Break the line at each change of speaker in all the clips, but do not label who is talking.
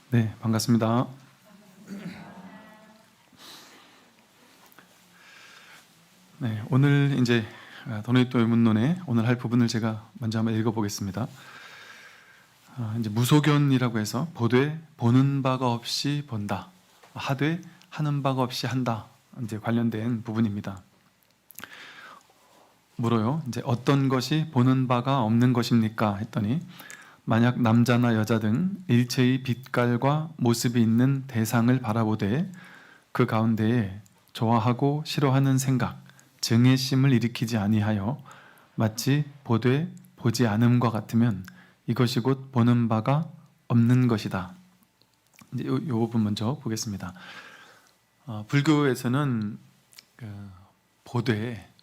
네, 반갑습니다. 네, 오늘 이제 도네이토 의문론의 오늘 할 부분을 제가 먼저 한번 읽어보겠습니다. 이제 무소견이라고 해서 보되 보는 바가 없이 본다, 하되 하는 바가 없이 한다, 이제 관련된 부분입니다. 물어요. 이제 어떤 것이 보는 바가 없는 것입니까? 했더니 만약 남자나 여자 등 일체의 빛깔과 모습이 있는 대상을 바라보되 그 가운데에 좋아하고 싫어하는 생각, 증애심을 일으키지 아니하여 마치 보되 보지 않음과 같으면 이것이 곧 보는 바가 없는 것이다. 이제 이 부분 먼저 보겠습니다. 불교에서는 보되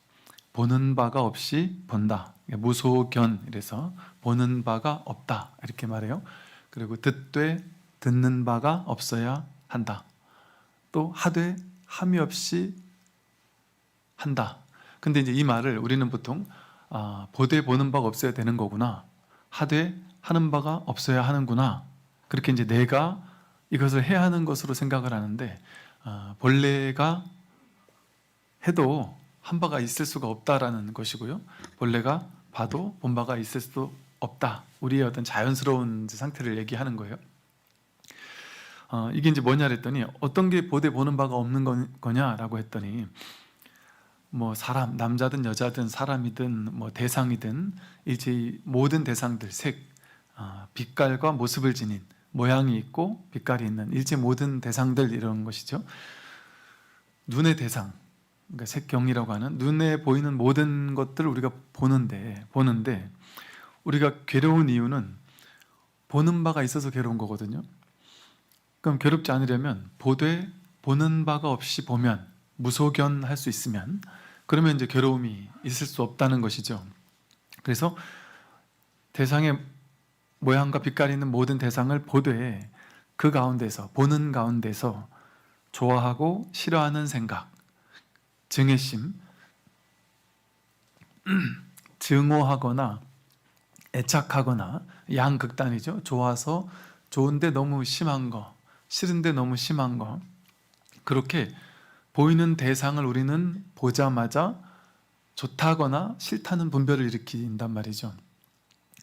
보는 바가 없이 본다, 무소견, 이래서 보는 바가 없다 이렇게 말해요. 그리고 듣되 듣는 바가 없어야 한다. 또 하되 함이 없이 한다. 근데 이제 이 말을 우리는 보통 보되 보는 바가 없어야 되는 거구나, 하되 하는 바가 없어야 하는구나, 그렇게 이제 내가 이것을 해야 하는 것으로 생각을 하는데, 본래가 해도 한 바가 있을 수가 없다라는 것이고요, 본래가 봐도 본 바가 있을 수도 없다, 우리의 어떤 자연스러운 상태를 얘기하는 거예요. 이게 이제 뭐냐 했더니, 어떤 게 보되 보는 바가 없는 거냐라고 했더니, 뭐 사람, 남자든 여자든 사람이든 뭐 대상이든 일체의 모든 대상들, 색, 빛깔과 모습을 지닌, 모양이 있고 빛깔이 있는 일체 모든 대상들, 이런 것이죠. 눈의 대상, 그러니까 색경이라고 하는 눈에 보이는 모든 것들을 우리가 보는데 우리가 괴로운 이유는 보는 바가 있어서 괴로운 거거든요. 그럼 괴롭지 않으려면 보되 보는 바가 없이 보면, 무소견할 수 있으면, 그러면 이제 괴로움이 있을 수 없다는 것이죠. 그래서 대상의 모양과 빛깔이 있는 모든 대상을 보되 그 가운데서, 보는 가운데서 좋아하고 싫어하는 생각, 증애심, 증오하거나 애착하거나, 양극단이죠. 좋아서 좋은데 너무 심한 거, 싫은데 너무 심한 거, 그렇게 보이는 대상을 우리는 보자마자 좋다거나 싫다는 분별을 일으킨단 말이죠.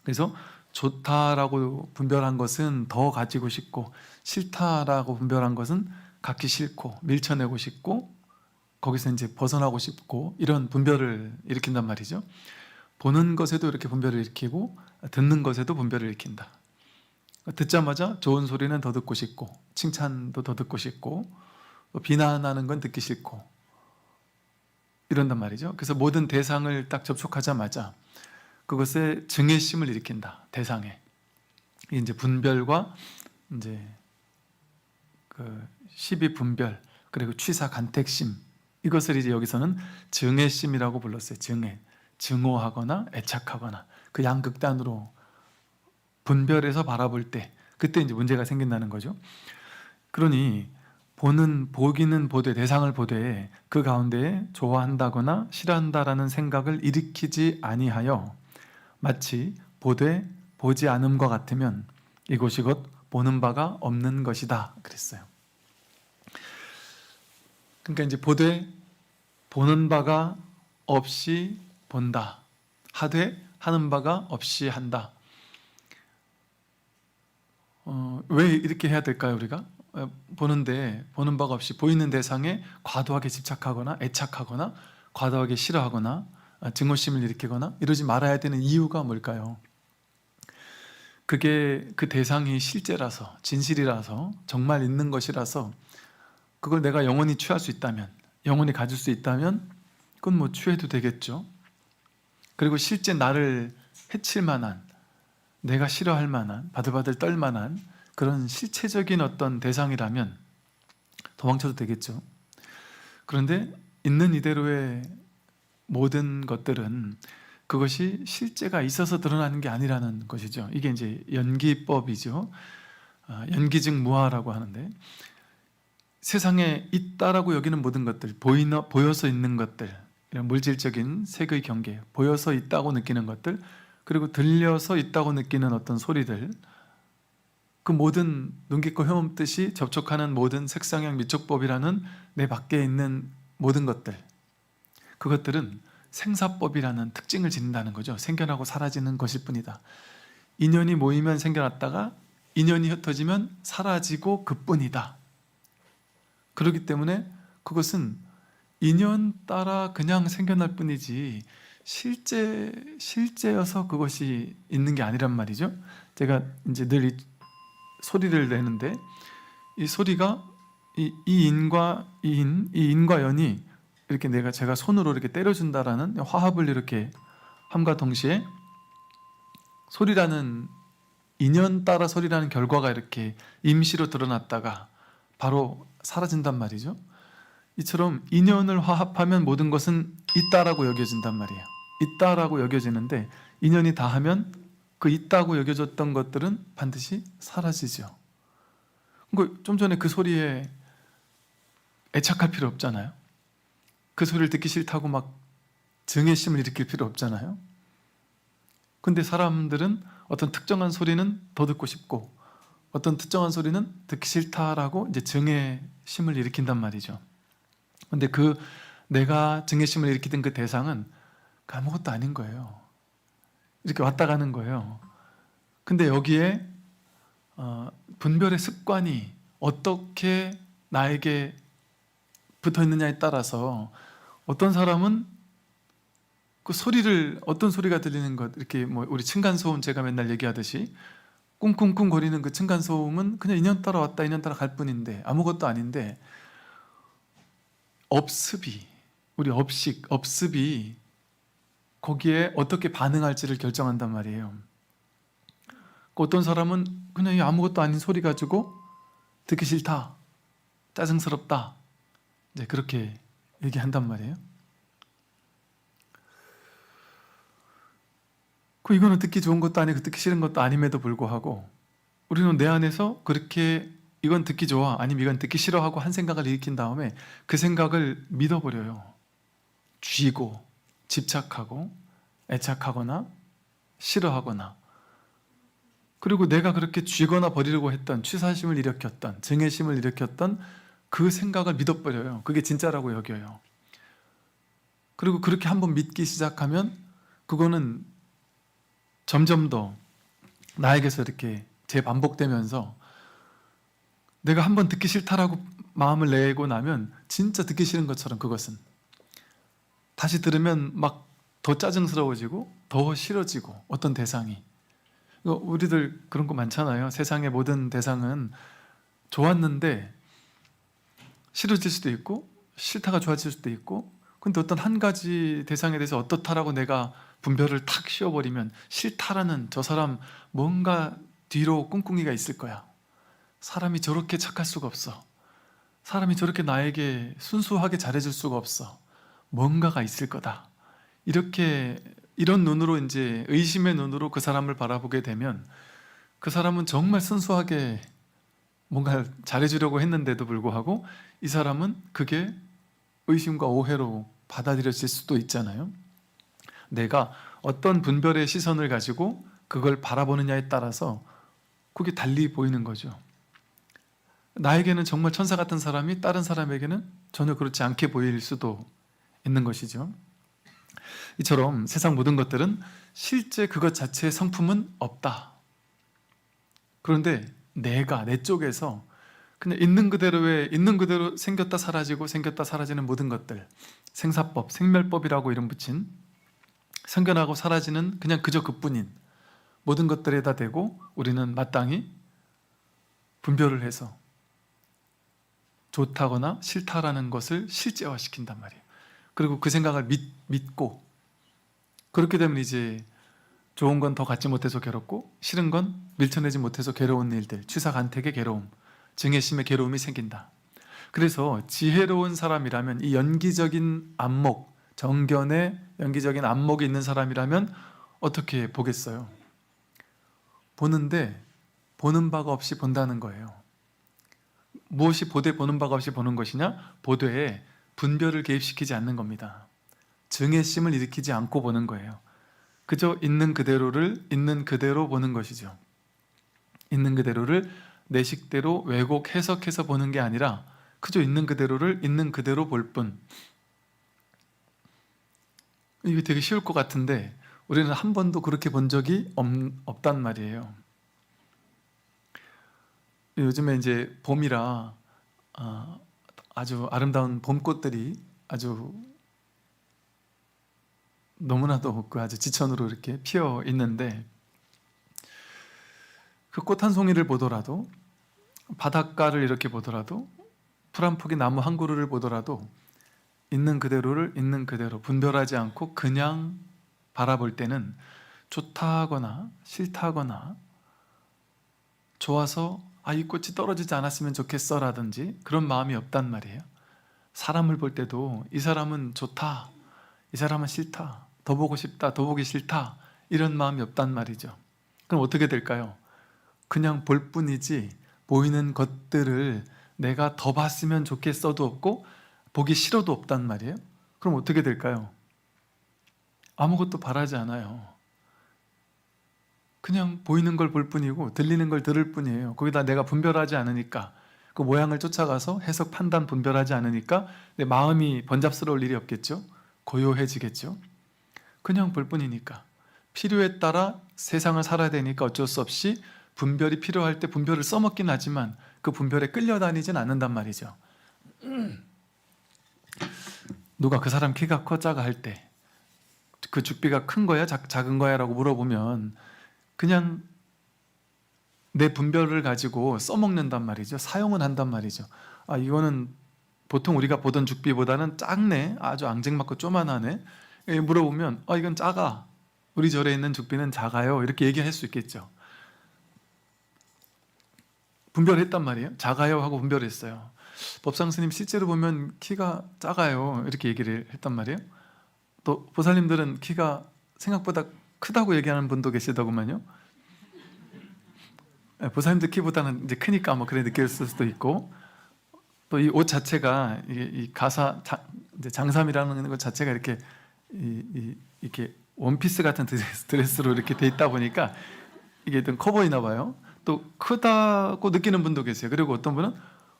그래서 좋다라고 분별한 것은 더 가지고 싶고, 싫다라고 분별한 것은 갖기 싫고 밀쳐내고 싶고, 거기서 이제 벗어나고 싶고, 이런 분별을 일으킨단 말이죠. 보는 것에도 이렇게 분별을 일으키고 듣는 것에도 분별을 일으킨다. 듣자마자 좋은 소리는 더 듣고 싶고, 칭찬도 더 듣고 싶고, 비난하는 건 듣기 싫고, 이런단 말이죠. 그래서 모든 대상을 딱 접촉하자마자 그것에 증애심을 일으킨다, 대상에. 이제 분별과 이제 그 시비 분별, 그리고 취사 간택심, 이것을 이제 여기서는 증애심이라고 불렀어요. 증애, 증오하거나 애착하거나, 그 양극단으로 분별해서 바라볼 때, 그때 이제 문제가 생긴다는 거죠. 그러니 보기는 보되, 대상을 보되 그 가운데에 좋아한다거나 싫어한다라는 생각을 일으키지 아니하여 마치 보되 보지 않음과 같으면 이것이 곧 보는 바가 없는 것이다, 그랬어요. 그러니까 이제 보되 보는 바가 없이 본다, 하되 하는 바가 없이 한다. 왜 이렇게 해야 될까요? 우리가 보는데 보는 바가 없이 보이는 대상에 과도하게 집착하거나 애착하거나 과도하게 싫어하거나 증오심을 일으키거나 이러지 말아야 되는 이유가 뭘까요? 그게 그 대상이 실제라서, 진실이라서, 정말 있는 것이라서, 그걸 내가 영원히 취할 수 있다면, 영원히 가질 수 있다면 그건 뭐 취해도 되겠죠. 그리고 실제 나를 해칠 만한, 내가 싫어할 만한, 바들바들 떨 만한 그런 실체적인 어떤 대상이라면 도망쳐도 되겠죠. 그런데 있는 이대로의 모든 것들은 그것이 실제가 있어서 드러나는 게 아니라는 것이죠. 이게 이제 연기법이죠. 연기즉 무아라고 하는데, 세상에 있다라고 여기는 모든 것들, 보여서 있는 것들, 이런 물질적인 색의 경계, 보여서 있다고 느끼는 것들, 그리고 들려서 있다고 느끼는 어떤 소리들, 그 모든 눈, 깊고 혐 뜻이 접촉하는 모든 색상형 미촉법이라는 내 밖에 있는 모든 것들, 그것들은 생사법이라는 특징을 지닌다는 거죠. 생겨나고 사라지는 것일 뿐이다. 인연이 모이면 생겨났다가 인연이 흩어지면 사라지고 그뿐이다. 그렇기 때문에 그것은 인연 따라 그냥 생겨날 뿐이지 실제여서 그것이 있는 게 아니란 말이죠. 제가 이제 늘 이 소리를 내는데, 이 소리가 이 인과 연이 이렇게 제가 손으로 이렇게 때려준다라는 화합을 이렇게 함과 동시에 소리라는, 인연 따라 소리라는 결과가 이렇게 임시로 드러났다가 바로 사라진단 말이죠. 이처럼 인연을 화합하면 모든 것은 있다라고 여겨진단 말이에요. 있다라고 여겨지는데, 인연이 다하면 그 있다고 여겨졌던 것들은 반드시 사라지죠. 그러니까 좀 전에 그 소리에 애착할 필요 없잖아요. 그 소리를 듣기 싫다고 막 증오심을 일으킬 필요 없잖아요. 근데 사람들은 어떤 특정한 소리는 더 듣고 싶고 어떤 특정한 소리는 듣기 싫다라고 이제 증오심을 일으킨단 말이죠. 근데 그 내가 증오심을 일으키던 그 대상은 아무것도 아닌 거예요. 이렇게 왔다 가는 거예요. 근데 여기에 분별의 습관이 어떻게 나에게 붙어 있느냐에 따라서 어떤 사람은 그 소리를, 어떤 소리가 들리는 것, 이렇게 뭐 우리 층간소음 제가 맨날 얘기하듯이 꿍꿍꿍 거리는 그 층간소음은 그냥 인연 따라 왔다 인연 따라 갈 뿐인데 아무것도 아닌데, 업습이, 우리 업습이 거기에 어떻게 반응할지를 결정한단 말이에요. 어떤 사람은 그냥 이 아무것도 아닌 소리 가지고 듣기 싫다, 짜증스럽다, 이제 그렇게 얘기한단 말이에요. 이거는 듣기 좋은 것도 아니고 듣기 싫은 것도 아님에도 불구하고 우리는 내 안에서 그렇게 이건 듣기 좋아 아니면 이건 듣기 싫어하고 한 생각을 일으킨 다음에 그 생각을 믿어버려요. 쥐고 집착하고 애착하거나 싫어하거나, 그리고 내가 그렇게 쥐거나 버리려고 했던, 취사심을 일으켰던, 증오심을 일으켰던 그 생각을 믿어버려요. 그게 진짜라고 여겨요. 그리고 그렇게 한번 믿기 시작하면 그거는 점점 더 나에게서 이렇게 재반복되면서 내가 한번 듣기 싫다라고 마음을 내고 나면 진짜 듣기 싫은 것처럼 그것은 다시 들으면 막 더 짜증스러워지고 더 싫어지고, 어떤 대상이, 우리들 그런 거 많잖아요. 세상의 모든 대상은 좋았는데 싫어질 수도 있고 싫다가 좋아질 수도 있고, 근데 어떤 한 가지 대상에 대해서 어떻다라고 내가 분별을 탁 씌워버리면 싫다라는 저 사람 뭔가 뒤로 꿍꿍이가 있을 거야. 사람이 저렇게 착할 수가 없어. 사람이 저렇게 나에게 순수하게 잘해줄 수가 없어. 뭔가가 있을 거다. 이런 눈으로, 이제 의심의 눈으로 그 사람을 바라보게 되면 그 사람은 정말 순수하게 뭔가 잘해주려고 했는데도 불구하고 이 사람은 그게 의심과 오해로 받아들여질 수도 있잖아요. 내가 어떤 분별의 시선을 가지고 그걸 바라보느냐에 따라서 그게 달리 보이는 거죠. 나에게는 정말 천사 같은 사람이 다른 사람에게는 전혀 그렇지 않게 보일 수도 있는 것이죠. 이처럼 세상 모든 것들은 실제 그것 자체의 성품은 없다. 그런데 내가, 내 쪽에서 그냥 있는 그대로 생겼다 사라지고 생겼다 사라지는 모든 것들, 생사법, 생멸법이라고 이름 붙인, 생겨나고 사라지는 그냥 그저 그뿐인 모든 것들에다 대고 우리는 마땅히 분별을 해서 좋다거나 싫다라는 것을 실제화시킨단 말이에요. 그리고 그 생각을 믿고, 그렇게 되면 이제 좋은 건 더 갖지 못해서 괴롭고 싫은 건 밀쳐내지 못해서 괴로운 일들, 취사간택의 괴로움, 증오심의 괴로움이 생긴다. 그래서 지혜로운 사람이라면, 이 연기적인 안목, 정견의 연기적인 안목이 있는 사람이라면 어떻게 보겠어요? 보는데 보는 바가 없이 본다는 거예요. 무엇이 보되 보는 바가 없이 보는 것이냐? 보되에 분별을 개입시키지 않는 겁니다. 증오심을 일으키지 않고 보는 거예요. 그저 있는 그대로를 있는 그대로 보는 것이죠. 있는 그대로를 내 식대로 왜곡 해석해서 보는 게 아니라 그저 있는 그대로를 있는 그대로 볼 뿐. 이게 되게 쉬울 것 같은데 우리는 한 번도 그렇게 본 적이 없단 말이에요. 요즘에 이제 봄이라 아주 아름다운 봄꽃들이 아주 너무나도 아주 지천으로 이렇게 피어 있는데, 그 꽃 한 송이를 보더라도, 바닷가를 이렇게 보더라도, 풀 한 폭의 나무 한 그루를 보더라도 있는 그대로를 있는 그대로 분별하지 않고 그냥 바라볼 때는 좋다거나 싫다거나, 좋아서 이 꽃이 떨어지지 않았으면 좋겠어 라든지 그런 마음이 없단 말이에요. 사람을 볼 때도 이 사람은 좋다, 이 사람은 싫다, 더 보고 싶다, 더 보기 싫다, 이런 마음이 없단 말이죠. 그럼 어떻게 될까요? 그냥 볼 뿐이지 보이는 것들을 내가 더 봤으면 좋겠어도 없고 보기 싫어도 없단 말이에요. 그럼 어떻게 될까요? 아무것도 바라지 않아요. 그냥 보이는 걸 볼 뿐이고 들리는 걸 들을 뿐이에요. 거기다 내가 분별하지 않으니까, 그 모양을 쫓아가서 해석, 판단, 분별하지 않으니까 내 마음이 번잡스러울 일이 없겠죠? 고요해지겠죠? 그냥 볼 뿐이니까. 필요에 따라 세상을 살아야 되니까 어쩔 수 없이 분별이 필요할 때 분별을 써먹긴 하지만 그 분별에 끌려다니진 않는단 말이죠. 누가 그 사람 키가 커 작아 할 때 그 죽비가 큰 거야 작은 거야 라고 물어보면 그냥 내 분별을 가지고 써먹는단 말이죠. 사용은 한단 말이죠. 이거는 보통 우리가 보던 죽비보다는 작네, 아주 앙증맞고 쪼만하네, 물어보면 이건 작아, 우리 절에 있는 죽비는 작아요, 이렇게 얘기할 수 있겠죠. 분별했단 말이에요. 작아요 하고 분별했어요. 법상 스님 실제로 보면 키가 작아요 이렇게 얘기를 했단 말이에요. 또 보살님들은 키가 생각보다 크다고 얘기하는 분도 계시더구만요. 보살님들 키보다는 이제 크니까 뭐 그래 느꼈을 수도 있고, 또 이 옷 자체가 이 가사 이제 장삼이라는 것 자체가 이렇게 이렇게 원피스 같은 드레스로 이렇게 돼 있다 보니까 이게 좀 커 보이나 봐요. 또 크다고 느끼는 분도 계세요. 그리고 어떤 분은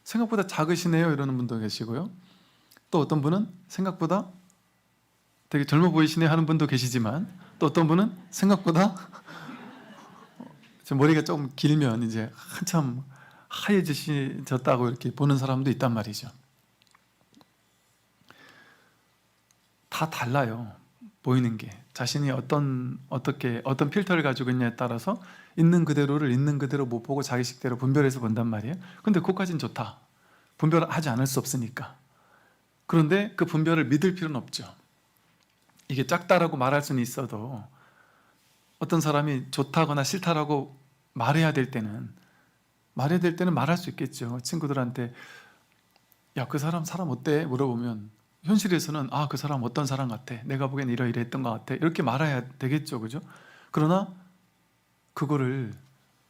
생각보다 작으시네요 이러는 분도 계시고요. 또 어떤 분은 생각보다 되게 젊어 보이시네 하는 분도 계시지만, 또 어떤 분은 생각보다 머리가 조금 길면 이제 한참 하얘지셨다고 이렇게 보는 사람도 있단 말이죠. 다 달라요. 보이는 게 자신이 어떤 필터를 가지고 있냐에 따라서 있는 그대로를 있는 그대로 못 보고 자기식대로 분별해서 본단 말이에요. 근데 그것까지는 좋다. 분별하지 않을 수 없으니까. 그런데 그 분별을 믿을 필요는 없죠. 이게 작다라고 말할 수는 있어도 어떤 사람이 좋다거나 싫다라고 말해야 될 때는 말할 수 있겠죠. 친구들한테 야, 그 사람 어때? 물어보면 현실에서는 그 사람 어떤 사람 같아, 내가 보기엔 이러이러했던 것 같아, 이렇게 말해야 되겠죠. 그죠? 그러나 그거를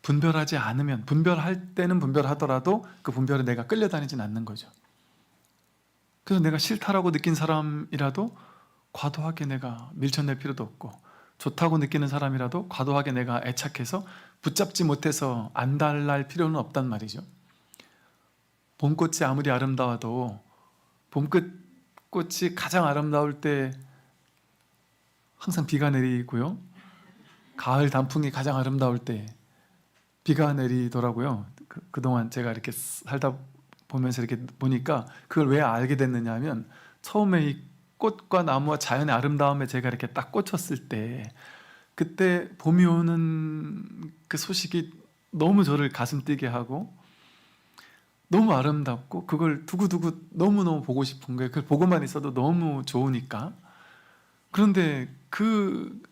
분별하지 않으면, 분별할 때는 분별하더라도 그 분별에 내가 끌려다니진 않는 거죠. 그래서 내가 싫다라고 느낀 사람이라도 과도하게 내가 밀쳐낼 필요도 없고, 좋다고 느끼는 사람이라도 과도하게 내가 애착해서 붙잡지 못해서 안달날 필요는 없단 말이죠. 봄꽃이 아무리 아름다워도 봄꽃이 가장 아름다울 때 항상 비가 내리고요. 가을 단풍이 가장 아름다울 때 비가 내리더라고요. 그동안 제가 이렇게 살다 보면서 이렇게 보니까 그걸 왜 알게 됐느냐 하면, 처음에 이 꽃과 나무와 자연의 아름다움에 제가 이렇게 딱 꽂혔을 때, 그때 봄이 오는 그 소식이 너무 저를 가슴 뛰게 하고 너무 아름답고 그걸 두고두고 너무너무 보고 싶은 거예요. 그걸 보고만 있어도 너무 좋으니까. 그런데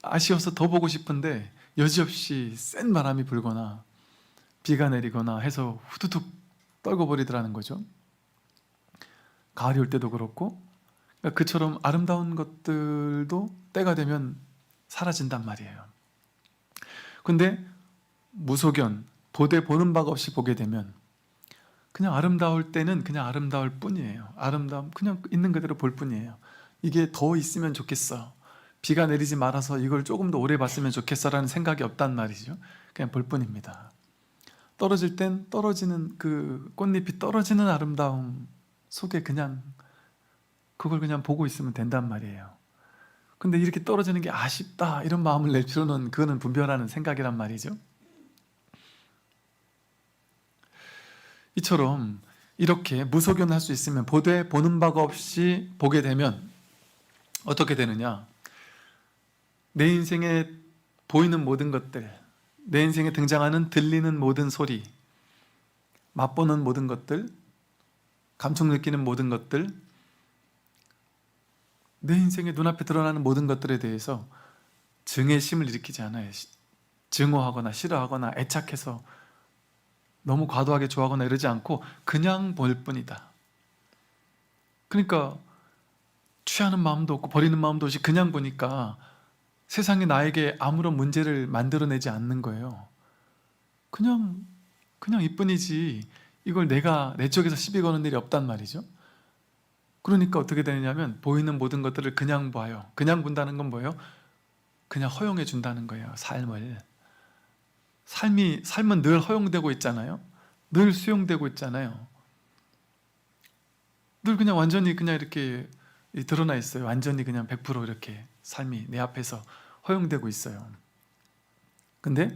아쉬워서 더 보고 싶은데 여지없이 센 바람이 불거나 비가 내리거나 해서 후두둑 떨궈버리더라는 거죠. 가을이 올 때도 그렇고, 그처럼 아름다운 것들도 때가 되면 사라진단 말이에요. 근데 무소견, 보되 보는 바가 없이 보게 되면 그냥 아름다울 때는 그냥 아름다울 뿐이에요. 아름다움 그냥 있는 그대로 볼 뿐이에요. 이게 더 있으면 좋겠어, 비가 내리지 말아서 이걸 조금 더 오래 봤으면 좋겠어라는 생각이 없단 말이죠. 그냥 볼 뿐입니다. 떨어질 땐 떨어지는 그 꽃잎이 떨어지는 아름다움 속에 그냥 그걸 그냥 보고 있으면 된단 말이에요. 근데 이렇게 떨어지는 게 아쉽다 이런 마음을 낼 필요는, 그거는 분별하는 생각이란 말이죠. 이처럼 이렇게 무소견할 수 있으면 보되 보는 바가 없이 보게 되면 어떻게 되느냐, 내 인생에 보이는 모든 것들, 내 인생에 등장하는 들리는 모든 소리, 맛보는 모든 것들, 감촉 느끼는 모든 것들, 내 인생의 눈앞에 드러나는 모든 것들에 대해서 증애심을 일으키지 않아요. 증오하거나 싫어하거나 애착해서 너무 과도하게 좋아하거나 이러지 않고 그냥 볼 뿐이다. 그러니까 취하는 마음도 없고 버리는 마음도 없이 그냥 보니까 세상이 나에게 아무런 문제를 만들어내지 않는 거예요. 그냥 이뿐이지 이걸 내가 내 쪽에서 시비 거는 일이 없단 말이죠. 그러니까 어떻게 되느냐면 보이는 모든 것들을 그냥 봐요. 그냥 본다는 건 뭐예요? 그냥 허용해 준다는 거예요. 삶은 늘 허용되고 있잖아요. 늘 수용되고 있잖아요. 늘 그냥 완전히 그냥 이렇게 드러나 있어요. 완전히 그냥 100% 이렇게 삶이 내 앞에서 허용되고 있어요. 근데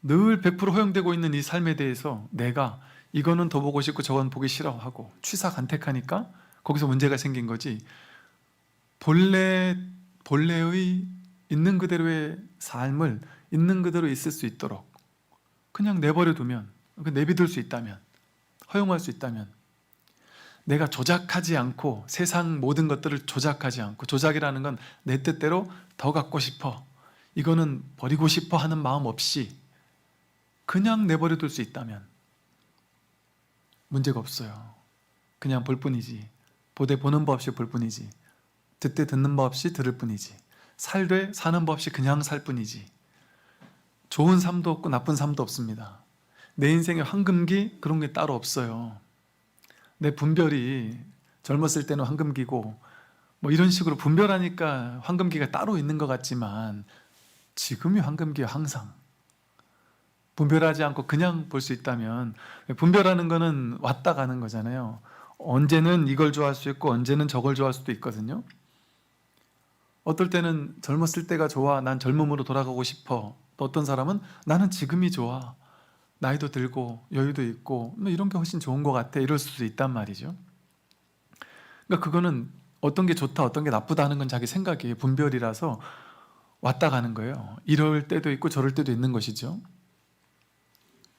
늘 100% 허용되고 있는 이 삶에 대해서 내가 이거는 더 보고 싶고 저건 보기 싫어하고 취사간택하니까 거기서 문제가 생긴 거지, 본래의 있는 그대로의 삶을 있는 그대로 있을 수 있도록 그냥 내버려 두면, 내비둘 수 있다면, 허용할 수 있다면, 내가 조작하지 않고 세상 모든 것들을 조작하지 않고, 조작이라는 건 내 뜻대로 더 갖고 싶어, 이거는 버리고 싶어 하는 마음 없이 그냥 내버려 둘 수 있다면 문제가 없어요. 그냥 볼 뿐이지, 보되 보는 법 없이 볼 뿐이지, 듣되 듣는 법 없이 들을 뿐이지, 살되 사는 법 없이 그냥 살 뿐이지, 좋은 삶도 없고 나쁜 삶도 없습니다. 내 인생의 황금기 그런 게 따로 없어요. 내 분별이 젊었을 때는 황금기고 뭐 이런 식으로 분별하니까 황금기가 따로 있는 것 같지만 지금이 황금기예요. 항상 분별하지 않고 그냥 볼 수 있다면, 분별하는 거는 왔다 가는 거잖아요. 언제는 이걸 좋아할 수 있고 언제는 저걸 좋아할 수도 있거든요. 어떨 때는 젊었을 때가 좋아, 난 젊음으로 돌아가고 싶어. 또 어떤 사람은 나는 지금이 좋아, 나이도 들고 여유도 있고 뭐 이런 게 훨씬 좋은 것 같아, 이럴 수도 있단 말이죠. 그러니까 그거는 어떤 게 좋다 어떤 게 나쁘다 하는 건 자기 생각이에요. 분별이라서 왔다 가는 거예요. 이럴 때도 있고 저럴 때도 있는 것이죠.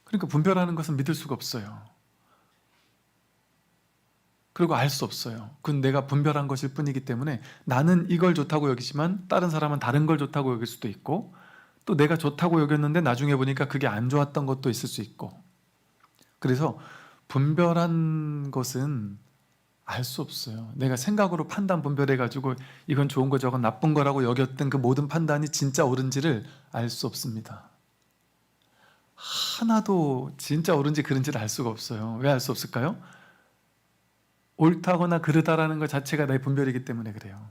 그러니까 분별하는 것은 믿을 수가 없어요. 그리고 알 수 없어요. 그건 내가 분별한 것일 뿐이기 때문에 나는 이걸 좋다고 여기지만 다른 사람은 다른 걸 좋다고 여길 수도 있고, 또 내가 좋다고 여겼는데 나중에 보니까 그게 안 좋았던 것도 있을 수 있고, 그래서 분별한 것은 알 수 없어요. 내가 생각으로 판단 분별해가지고 이건 좋은 거 저건 나쁜 거라고 여겼던 그 모든 판단이 진짜 옳은지를 알 수 없습니다. 하나도 진짜 옳은지 그른지를 알 수가 없어요. 왜 알 수 없을까요? 옳다거나 그르다라는 것 자체가 내 분별이기 때문에 그래요.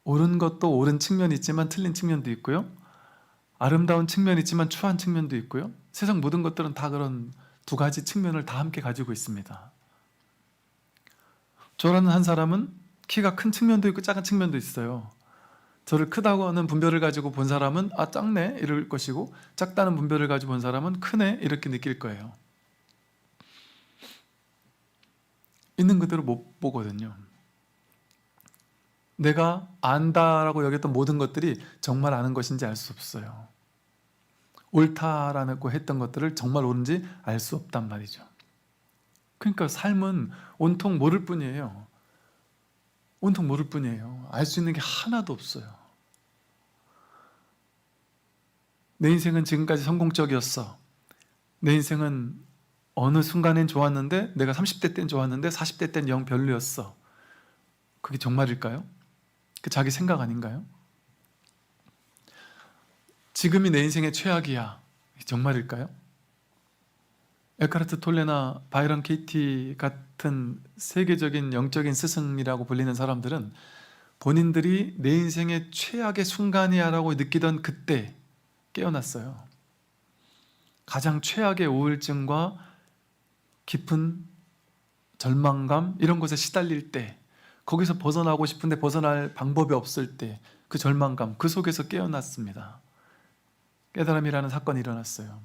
옳은 것도 옳은 측면이 있지만 틀린 측면도 있고요, 아름다운 측면이 있지만 추한 측면도 있고요. 세상 모든 것들은 다 그런 두 가지 측면을 다 함께 가지고 있습니다. 저라는 한 사람은 키가 큰 측면도 있고 작은 측면도 있어요. 저를 크다고 하는 분별을 가지고 본 사람은 아 작네 이럴 것이고, 작다는 분별을 가지고 본 사람은 크네 이렇게 느낄 거예요. 있는 그대로 못 보거든요. 내가 안다라고 여겼던 모든 것들이 정말 아는 것인지 알 수 없어요. 옳다라고 했던 것들을 정말 옳은지 알 수 없단 말이죠. 그러니까 삶은 온통 모를 뿐이에요. 온통 모를 뿐이에요. 알 수 있는 게 하나도 없어요. 내 인생은 지금까지 성공적이었어. 내 인생은 어느 순간엔 좋았는데, 내가 30대 땐 좋았는데 40대 땐 영 별로였어. 그게 정말일까요? 그 자기 생각 아닌가요? 지금이 내 인생의 최악이야. 정말일까요? 에카르트 톨레나 바이런 케이티 같은 세계적인 영적인 스승이라고 불리는 사람들은 본인들이 내 인생의 최악의 순간이야 라고 느끼던 그때 깨어났어요. 가장 최악의 우울증과 깊은 절망감 이런 것에 시달릴 때, 거기서 벗어나고 싶은데 벗어날 방법이 없을 때 그 절망감, 그 속에서 깨어났습니다. 깨달음이라는 사건이 일어났어요.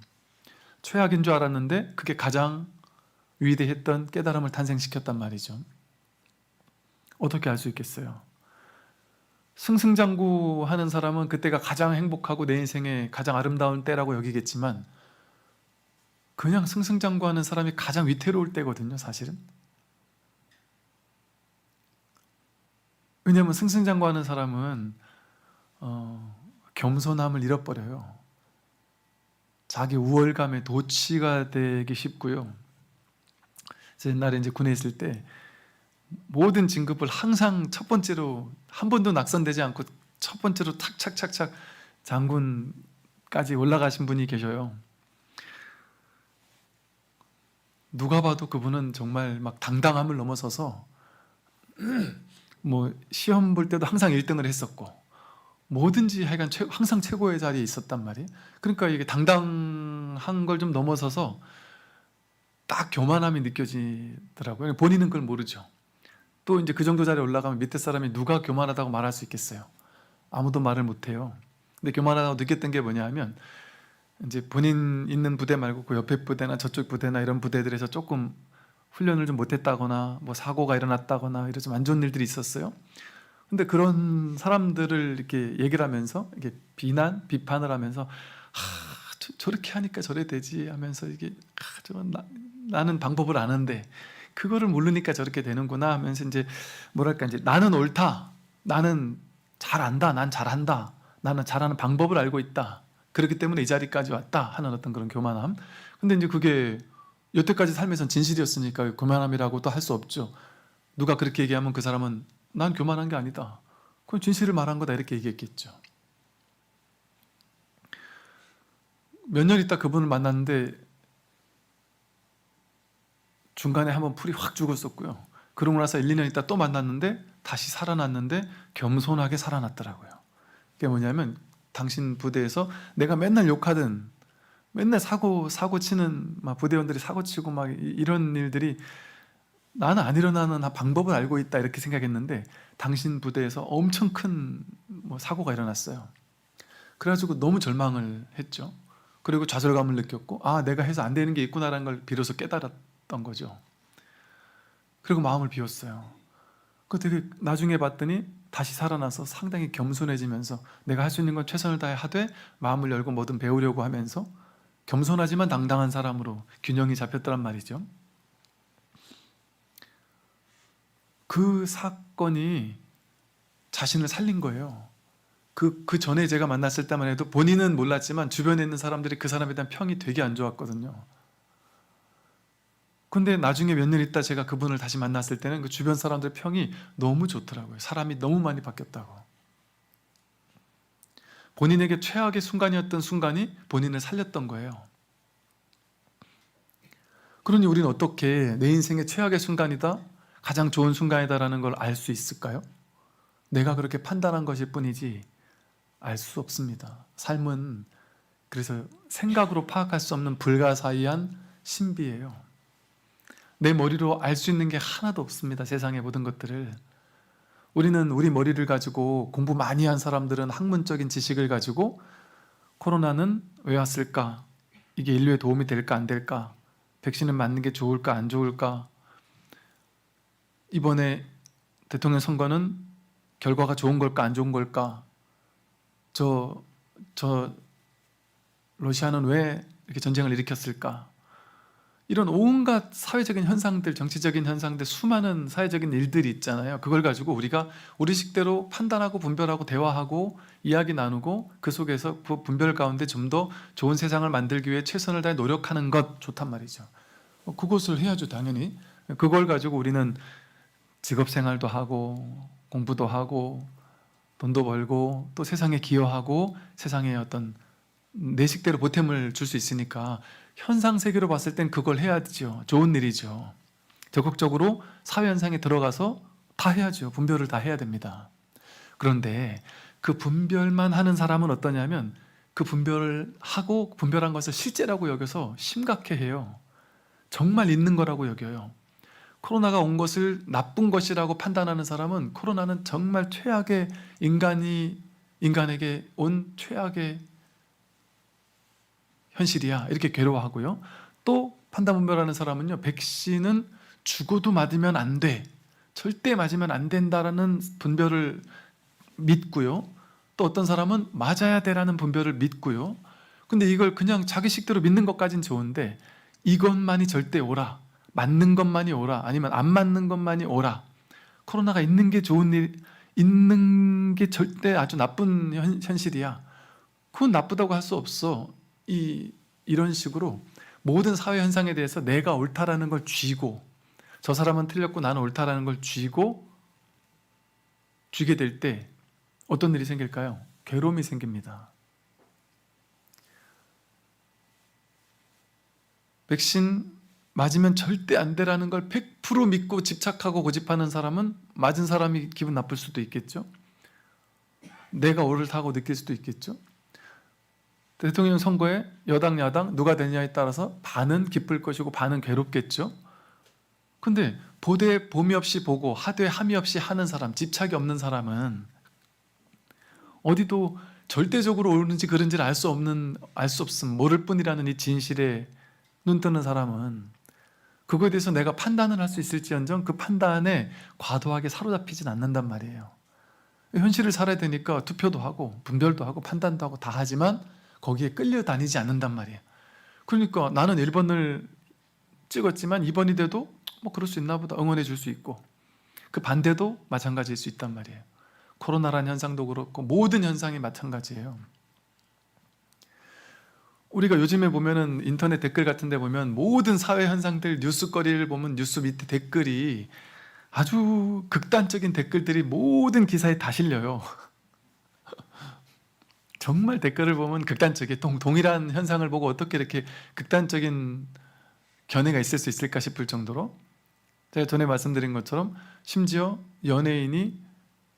최악인 줄 알았는데 그게 가장 위대했던 깨달음을 탄생시켰단 말이죠. 어떻게 알 수 있겠어요? 승승장구하는 사람은 그때가 가장 행복하고 내 인생의 가장 아름다운 때라고 여기겠지만, 그냥 승승장구하는 사람이 가장 위태로울 때거든요, 사실은. 왜냐하면 승승장구하는 사람은 겸손함을 잃어버려요. 자기 우월감에 도취가 되기 쉽고요. 제가 옛날에 이제 군에 있을 때 모든 진급을 항상 첫 번째로, 한 번도 낙선되지 않고 첫 번째로 착착착착 장군까지 올라가신 분이 계셔요. 누가 봐도 그분은 정말 막 당당함을 넘어서서 뭐 시험 볼 때도 항상 1등을 했었고, 뭐든지 하여간 항상 최고의 자리에 있었단 말이에요. 그러니까 이게 당당한 걸 좀 넘어서서 딱 교만함이 느껴지더라고요. 본인은 그걸 모르죠. 또 이제 그 정도 자리에 올라가면 밑에 사람이 누가 교만하다고 말할 수 있겠어요? 아무도 말을 못해요. 근데 교만하다고 느꼈던 게 뭐냐 하면, 이제 본인 있는 부대 말고 그 옆에 부대나 저쪽 부대나 이런 부대들에서 조금 훈련을 좀 못했다거나 뭐 사고가 일어났다거나 이런 좀 안 좋은 일들이 있었어요. 근데 그런 사람들을 이렇게 얘기를 하면서 이게 비판을 하면서 저렇게 하니까 저래 되지 하면서 이게 나는 방법을 아는데 그거를 모르니까 저렇게 되는구나 하면서 이제 뭐랄까, 이제 나는 옳다, 나는 잘 안다, 난 잘한다, 나는 잘하는 방법을 알고 있다, 그렇기 때문에 이 자리까지 왔다 하는 어떤 그런 교만함. 근데 이제 그게 여태까지 살면서 진실이었으니까 교만함이라고도 할 수 없죠. 누가 그렇게 얘기하면 그 사람은 난 교만한 게 아니다, 그건 진실을 말한 거다, 이렇게 얘기했겠죠. 몇 년 있다 그분을 만났는데 중간에 한번 풀이 확 죽었었고요. 그러고 나서 1, 2년 있다 또 만났는데 다시 살아났는데 겸손하게 살아났더라고요. 그게 뭐냐면, 당신 부대에서 내가 맨날 욕하든 맨날 사고 치는 막 부대원들이 사고 치고 막 이런 일들이 나는 안 일어나는 방법을 알고 있다, 이렇게 생각했는데 당신 부대에서 엄청 큰 뭐 사고가 일어났어요. 그래가지고 너무 절망을 했죠. 그리고 좌절감을 느꼈고, 내가 해서 안 되는 게 있구나라는 걸 비로소 깨달았던 거죠. 그리고 마음을 비웠어요. 그 되게 나중에 봤더니 다시 살아나서 상당히 겸손해지면서 내가 할 수 있는 건 최선을 다해 하되 마음을 열고 뭐든 배우려고 하면서 겸손하지만 당당한 사람으로 균형이 잡혔더란 말이죠. 그 사건이 자신을 살린 거예요. 그 전에 제가 만났을 때만 해도 본인은 몰랐지만 주변에 있는 사람들이 그 사람에 대한 평이 되게 안 좋았거든요. 근데 나중에 몇 년 있다 제가 그분을 다시 만났을 때는 그 주변 사람들의 평이 너무 좋더라고요. 사람이 너무 많이 바뀌었다고. 본인에게 최악의 순간이었던 순간이 본인을 살렸던 거예요. 그러니 우리는 어떻게 내 인생의 최악의 순간이다, 가장 좋은 순간이다라는 걸 알 수 있을까요? 내가 그렇게 판단한 것일 뿐이지 알 수 없습니다. 삶은 그래서 생각으로 파악할 수 없는 불가사의한 신비예요. 내 머리로 알 수 있는 게 하나도 없습니다. 세상의 모든 것들을. 우리는 우리 머리를 가지고, 공부 많이 한 사람들은 학문적인 지식을 가지고 코로나는 왜 왔을까? 이게 인류에 도움이 될까 안 될까? 백신을 맞는 게 좋을까 안 좋을까? 이번에 대통령 선거는 결과가 좋은 걸까 안 좋은 걸까? 저 러시아는 왜 이렇게 전쟁을 일으켰을까? 이런 온갖 사회적인 현상들, 정치적인 현상들, 수많은 사회적인 일들이 있잖아요. 그걸 가지고 우리가 우리식대로 판단하고 분별하고 대화하고 이야기 나누고 그 속에서 그 분별 가운데 좀 더 좋은 세상을 만들기 위해 최선을 다해 노력하는 것, 좋단 말이죠. 그것을 해야죠, 당연히. 그걸 가지고 우리는 직업생활도 하고 공부도 하고 돈도 벌고 또 세상에 기여하고 세상에 어떤 내 식대로 보탬을 줄 수 있으니까 현상 세계로 봤을 땐 그걸 해야죠. 좋은 일이죠. 적극적으로 사회 현상에 들어가서 다 해야죠. 분별을 다 해야 됩니다. 그런데 그 분별만 하는 사람은 어떠냐면 그 분별을 하고 분별한 것을 실제라고 여겨서 심각해해요. 정말 있는 거라고 여겨요. 코로나가 온 것을 나쁜 것이라고 판단하는 사람은 코로나는 정말 최악의 인간에게 온 최악의 현실이야, 이렇게 괴로워하고요. 또 판단 분별하는 사람은요, 백신은 죽어도 맞으면 안 돼, 절대 맞으면 안 된다라는 분별을 믿고요. 또 어떤 사람은 맞아야 돼라는 분별을 믿고요. 근데 이걸 그냥 자기 식대로 믿는 것까진 좋은데 이것만이 절대 옳아, 맞는 것만이 옳아, 아니면 안 맞는 것만이 옳아, 코로나가 있는 게 좋은 일, 있는 게 절대 아주 나쁜 현실이야, 그건 나쁘다고 할 수 없어. 이런 식으로 모든 사회 현상에 대해서 내가 옳다라는 걸 쥐고, 저 사람은 틀렸고 나는 옳다라는 걸 쥐게 될 때 어떤 일이 생길까요? 괴로움이 생깁니다. 백신 맞으면 절대 안 되라는 걸 100% 믿고 집착하고 고집하는 사람은 맞은 사람이 기분 나쁠 수도 있겠죠. 내가 옳다고 느낄 수도 있겠죠. 대통령 선거에 여당 야당 누가 되냐에 따라서 반은 기쁠 것이고 반은 괴롭겠죠. 근데 보되 봄이 없이 보고 하되 함이 없이 하는 사람, 집착이 없는 사람은 어디도 절대적으로 옳은지 그른지를 알 수 없음, 모를 뿐이라는 이 진실에 눈 뜨는 사람은 그거에 대해서 내가 판단을 할 수 있을지언정 그 판단에 과도하게 사로잡히진 않는단 말이에요. 현실을 살아야 되니까 투표도 하고 분별도 하고 판단도 하고 다 하지만 거기에 끌려다니지 않는단 말이에요. 그러니까 나는 1번을 찍었지만 2번이 돼도 뭐 그럴 수 있나 보다 응원해 줄 수 있고, 그 반대도 마찬가지일 수 있단 말이에요. 코로나라는 현상도 그렇고 모든 현상이 마찬가지예요. 우리가 요즘에 보면은 인터넷 댓글 같은 데 보면 모든 사회 현상들, 뉴스거리를 보면 뉴스 밑에 댓글이 아주 극단적인 댓글들이 모든 기사에 다 실려요. 정말 댓글을 보면 극단적이에요. 동일한 현상을 보고 어떻게 이렇게 극단적인 견해가 있을 수 있을까 싶을 정도로, 제가 전에 말씀드린 것처럼 심지어 연예인이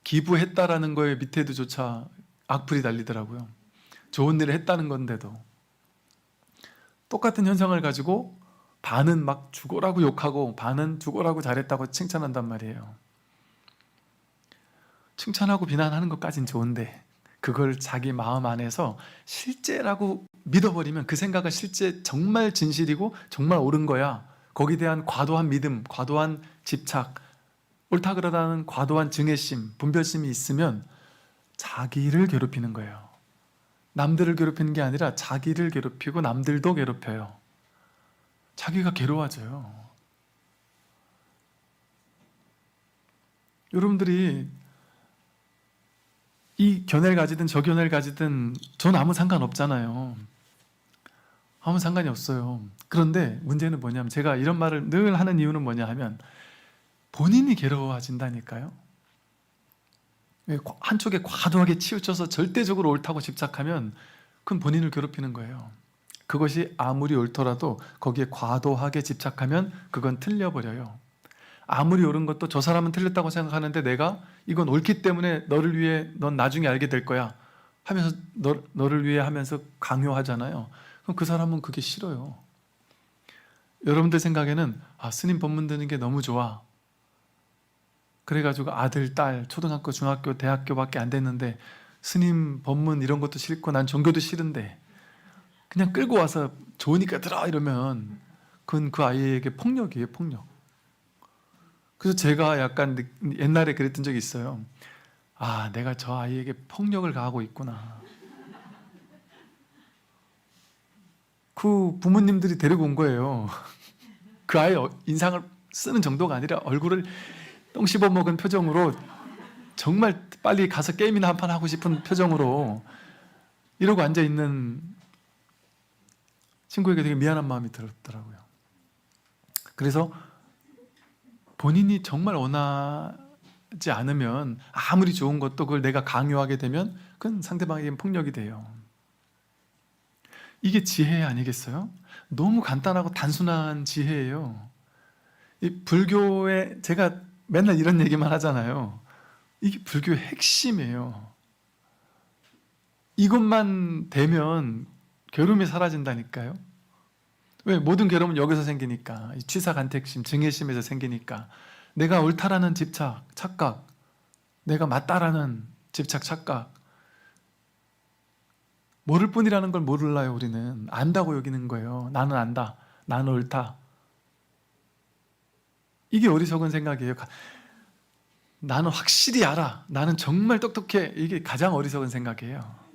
기부했다라는 거에 밑에도조차 악플이 달리더라고요. 좋은 일을 했다는 건데도. 똑같은 현상을 가지고 반은 막 죽어라고 욕하고 반은 죽어라고 잘했다고 칭찬한단 말이에요. 칭찬하고 비난하는 것까진 좋은데 그걸 자기 마음 안에서 실제라고 믿어버리면, 그 생각은 실제 정말 진실이고 정말 옳은 거야, 거기에 대한 과도한 믿음, 과도한 집착, 옳다 그러다는 과도한 증애심, 분별심이 있으면 자기를 괴롭히는 거예요. 남들을 괴롭히는 게 아니라 자기를 괴롭히고 남들도 괴롭혀요. 자기가 괴로워져요. 여러분들이 이 견해를 가지든 저 견해를 가지든 전 아무 상관없잖아요. 아무 상관이 없어요. 그런데 문제는 뭐냐면, 제가 이런 말을 늘 하는 이유는 뭐냐 하면 본인이 괴로워진다니까요. 한쪽에 과도하게 치우쳐서 절대적으로 옳다고 집착하면 그건 본인을 괴롭히는 거예요. 그것이 아무리 옳더라도 거기에 과도하게 집착하면 그건 틀려버려요. 아무리 옳은 것도 저 사람은 틀렸다고 생각하는데 내가 이건 옳기 때문에 너를 위해, 넌 나중에 알게 될 거야 하면서 너를 위해 하면서 강요하잖아요. 그럼 그 사람은 그게 싫어요. 여러분들 생각에는 스님 법문 듣는 게 너무 좋아, 그래가지고 아들, 딸, 초등학교, 중학교, 대학교밖에 안 됐는데 스님 법문 이런 것도 싫고 난 종교도 싫은데 그냥 끌고 와서 좋으니까 들어 이러면 그건 그 아이에게 폭력이에요, 폭력. 그래서 제가 약간 옛날에 그랬던 적이 있어요. 내가 저 아이에게 폭력을 가하고 있구나. 그 부모님들이 데리고 온 거예요. 그 아이 인상을 쓰는 정도가 아니라 얼굴을 똥 씹어먹은 표정으로, 정말 빨리 가서 게임이나 한 판 하고 싶은 표정으로 이러고 앉아있는 친구에게 되게 미안한 마음이 들었더라고요. 그래서 본인이 정말 원하지 않으면 아무리 좋은 것도 그걸 내가 강요하게 되면 그건 상대방에겐 폭력이 돼요. 이게 지혜 아니겠어요? 너무 간단하고 단순한 지혜예요. 이 불교에, 제가 맨날 이런 얘기만 하잖아요. 이게 불교의 핵심이에요. 이것만 되면 괴로움이 사라진다니까요. 왜? 모든 괴로움은 여기서 생기니까. 이 취사간택심, 증애심에서 생기니까. 내가 옳다라는 집착, 착각, 내가 맞다라는 집착, 착각, 모를 뿐이라는 걸 몰라요. 우리는 안다고 여기는 거예요. 나는 안다, 나는 옳다. 이게 어리석은 생각이에요. 나는 확실히 알아, 나는 정말 똑똑해. 이게 가장 어리석은 생각이에요.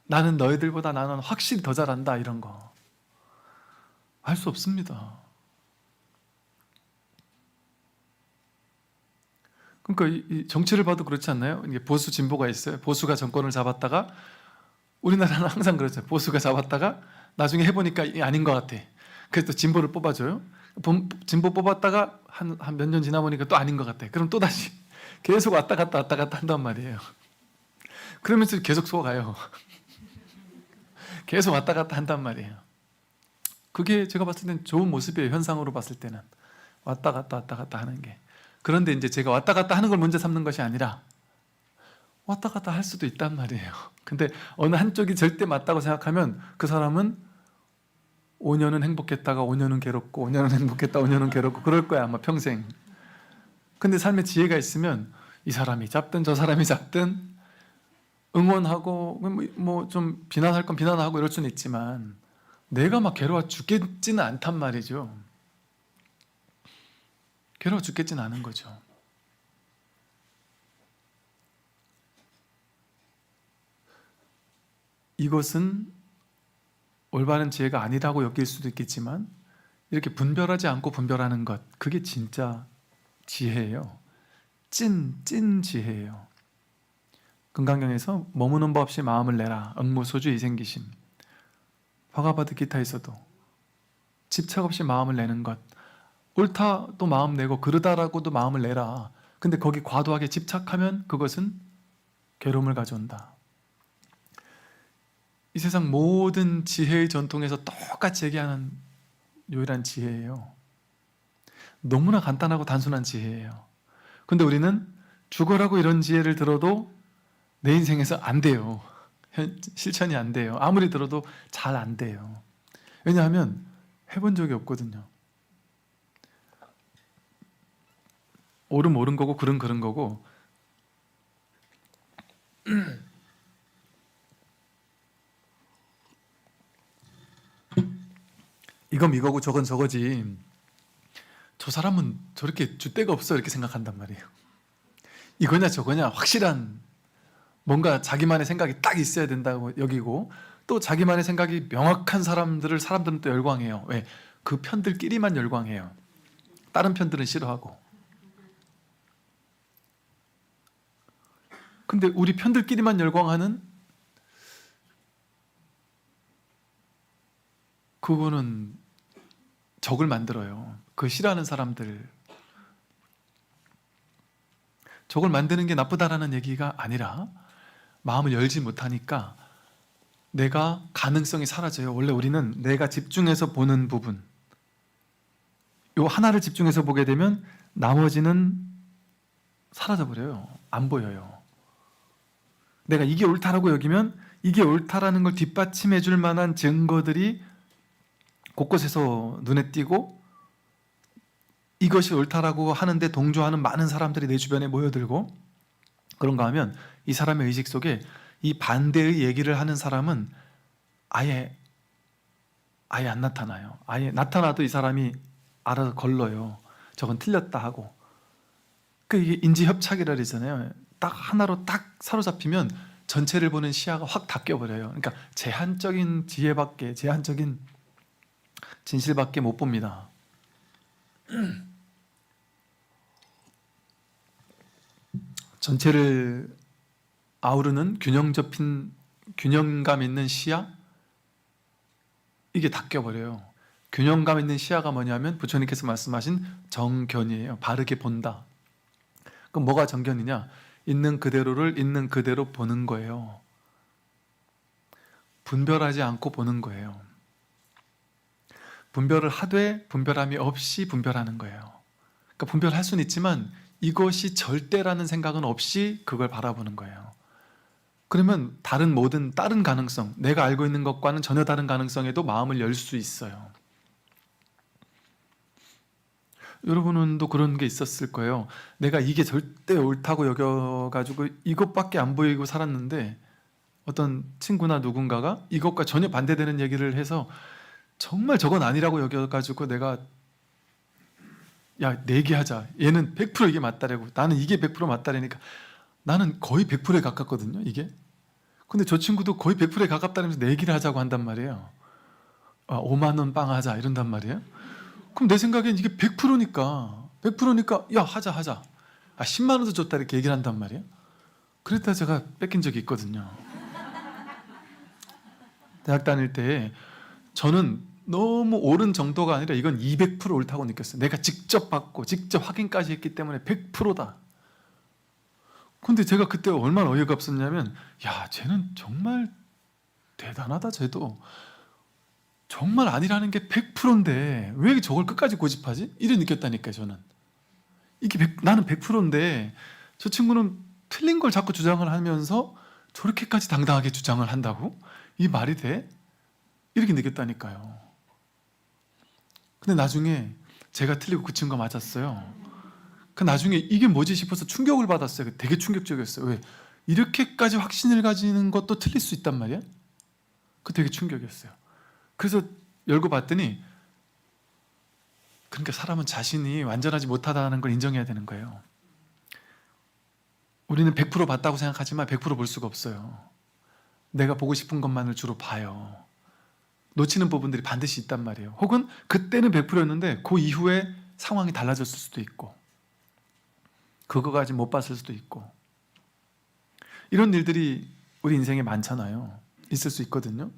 나는 너희들보다 나는 확실히 더 잘한다. 이런 거 알 수 없습니다. 그러니까 이 정치를 봐도 그렇지 않나요? 이게 보수 진보가 있어요. 보수가 정권을 잡았다가, 우리나라는 항상 그렇죠. 보수가 잡았다가 나중에 해보니까 이게 아닌 것 같아. 그래서 또 진보를 뽑아줘요. 진보 뽑았다가 한 몇 년 지나보니까 또 아닌 것 같아. 그럼 또 다시 계속 왔다 갔다 한단 말이에요. 그러면서 계속 속아가요. 계속 왔다 갔다 한단 말이에요. 그게 제가 봤을 때는 좋은 모습이에요. 현상으로 봤을 때는 왔다 갔다 하는 게. 그런데 이제 제가 왔다 갔다 하는 걸 문제 삼는 것이 아니라 왔다 갔다 할 수도 있단 말이에요. 근데 어느 한쪽이 절대 맞다고 생각하면 그 사람은 5년은 행복했다가 5년은 괴롭고 5년은 행복했다 5년은 괴롭고 그럴 거야 아마 평생. 근데 삶에 지혜가 있으면 이 사람이 잡든 저 사람이 잡든 응원하고 뭐 좀 비난할 건 비난하고 이럴 수는 있지만 내가 막 괴로워 죽겠지는 않단 말이죠. 괴로워 죽겠지는 않은 거죠. 이것은 올바른 지혜가 아니라고 여길 수도 있겠지만 이렇게 분별하지 않고 분별하는 것, 그게 진짜 지혜예요. 찐 지혜예요. 금강경에서 머무는 법 없이 마음을 내라. 응무소주 이생기심. 화가바드 기타에서도 집착 없이 마음을 내는 것. 옳다도 마음 내고 그르다라고도 마음을 내라. 근데 거기 과도하게 집착하면 그것은 괴로움을 가져온다. 이 세상 모든 지혜의 전통에서 똑같이 얘기하는 유일한 지혜예요. 너무나 간단하고 단순한 지혜예요. 근데 우리는 죽어라고 이런 지혜를 들어도 내 인생에서 안 돼요. 실천이 안 돼요. 아무리 들어도 잘 안 돼요. 왜냐하면 해본 적이 없거든요. 옳은 옳은 거고 그른 그른 거고 이건 이거고 저건 저거지. 저 사람은 저렇게 줏대가 없어 이렇게 생각한단 말이에요. 이거냐 저거냐 확실한 뭔가 자기만의 생각이 딱 있어야 된다고 여기고 또 자기만의 생각이 명확한 사람들은 또 열광해요. 왜? 그 편들끼리만 열광해요. 다른 편들은 싫어하고. 근데 우리 편들끼리만 열광하는 그거는 적을 만들어요. 그 싫어하는 사람들. 적을 만드는 게 나쁘다라는 얘기가 아니라 마음을 열지 못하니까 내가 가능성이 사라져요. 원래 우리는 내가 집중해서 보는 부분, 요 하나를 집중해서 보게 되면 나머지는 사라져버려요. 안 보여요. 내가 이게 옳다라고 여기면 이게 옳다라는 걸 뒷받침해 줄 만한 증거들이 곳곳에서 눈에 띄고 이것이 옳다라고 하는데 동조하는 많은 사람들이 내 주변에 모여들고 그런가 하면 이 사람의 의식 속에 이 반대의 얘기를 하는 사람은 아예 안 나타나요. 아예 나타나도 이 사람이 알아서 걸러요. 저건 틀렸다 하고. 이게 인지협착이라 그러잖아요. 딱 하나로 딱 사로잡히면 전체를 보는 시야가 확 닫혀버려요. 그러니까 제한적인 지혜밖에, 제한적인 진실밖에 못 봅니다. 전체를 아우르는 균형감 있는 시야? 이게 닫혀버려요. 균형감 있는 시야가 뭐냐면 부처님께서 말씀하신 정견이에요. 바르게 본다. 그럼 뭐가 정견이냐? 있는 그대로를 있는 그대로 보는 거예요. 분별하지 않고 보는 거예요. 분별을 하되 분별함이 없이 분별하는 거예요. 그러니까 분별할 수는 있지만 이것이 절대라는 생각은 없이 그걸 바라보는 거예요. 그러면 다른 모든 다른 가능성, 내가 알고 있는 것과는 전혀 다른 가능성에도 마음을 열 수 있어요. 여러분도 그런 게 있었을 거예요. 내가 이게 절대 옳다고 여겨가지고 이것밖에 안 보이고 살았는데 어떤 친구나 누군가가 이것과 전혀 반대되는 얘기를 해서 정말 저건 아니라고 여겨가지고 내가 야 내기하자, 얘는 100% 이게 맞다라고, 나는 이게 100% 맞다라니까 나는 거의 100%에 가깝거든요 이게. 근데 저 친구도 거의 100%에 가깝다면서 내기를 하자고 한단 말이에요. 5만 원 빵 하자 이런단 말이에요. 그럼 내 생각엔 이게 100%니까 야 하자 10만 원도 줬다 이렇게 얘기를 한단 말이에요. 그랬다 제가 뺏긴 적이 있거든요. 대학 다닐 때 저는 너무 옳은 정도가 아니라 이건 200% 옳다고 느꼈어요. 내가 직접 받고 직접 확인까지 했기 때문에 100%다. 근데 제가 그때 얼마나 어이가 없었냐면 야 쟤는 정말 대단하다. 쟤도 정말 아니라는 게 100%인데 왜 저걸 끝까지 고집하지? 이래 느꼈다니까요. 저는 이게 나는 100%인데 저 친구는 틀린 걸 자꾸 주장을 하면서 저렇게까지 당당하게 주장을 한다고? 이 말이 돼? 이렇게 느꼈다니까요. 근데 나중에 제가 틀리고 그 친구가 맞았어요. 그 나중에 이게 뭐지 싶어서 충격을 받았어요. 되게 충격적이었어요. 왜? 이렇게까지 확신을 가지는 것도 틀릴 수 있단 말이야? 그 되게 충격이었어요. 그래서 열고 봤더니 그러니까 사람은 자신이 완전하지 못하다는 걸 인정해야 되는 거예요. 우리는 100% 봤다고 생각하지만 100% 볼 수가 없어요. 내가 보고 싶은 것만을 주로 봐요. 놓치는 부분들이 반드시 있단 말이에요. 혹은 그때는 100%였는데 그 이후에 상황이 달라졌을 수도 있고 그거까지 못 봤을 수도 있고 이런 일들이 우리 인생에 많잖아요. 있을 수 있거든요.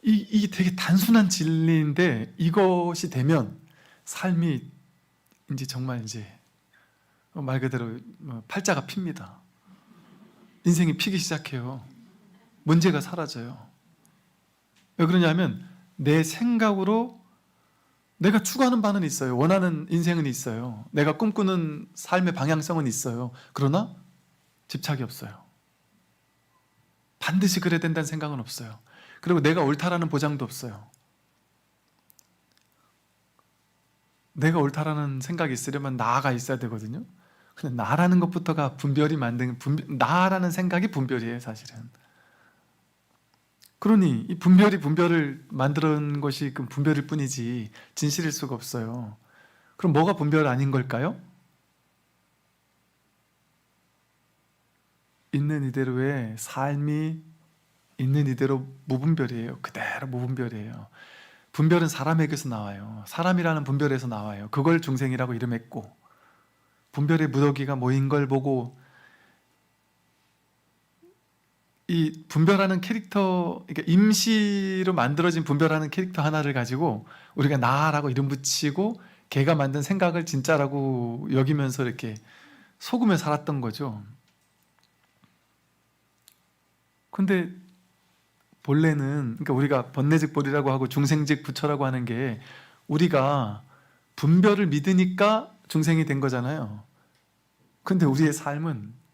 이게 되게 단순한 진리인데 이것이 되면 삶이 이제 정말 이제 말 그대로 팔자가 핍니다. 인생이 피기 시작해요. 문제가 사라져요. 왜 그러냐면 내 생각으로 내가 추구하는 바는 있어요. 원하는 인생은 있어요. 내가 꿈꾸는 삶의 방향성은 있어요. 그러나 집착이 없어요. 반드시 그래야 된다는 생각은 없어요. 그리고 내가 옳다라는 보장도 없어요. 내가 옳다라는 생각이 있으려면 나가 있어야 되거든요. 근데 나라는 것부터가 분별이 만든 나라는 생각이 분별이에요, 사실은. 그러니 이 분별을 만드는 것이 그 분별일 뿐이지 진실일 수가 없어요. 그럼 뭐가 분별 아닌 걸까요? 있는 이대로의 삶이 있는 이대로 무분별이에요. 그대로 무분별이에요. 분별은 사람에게서 나와요. 사람이라는 분별에서 나와요. 그걸 중생이라고 이름했고 분별의 무더기가 모인 걸 보고 이 분별하는 캐릭터, 그러니까 임시로 만들어진 분별하는 캐릭터 하나를 가지고 우리가 나라고 이름 붙이고 걔가 만든 생각을 진짜라고 여기면서 이렇게 속으며 살았던 거죠. 근데 본래는 그러니까 우리가 번뇌즉 보리라고 하고 중생즉 부처라고 하는 게 우리가 분별을 믿으니까 중생이 된 거잖아요. 근데 우리의 삶은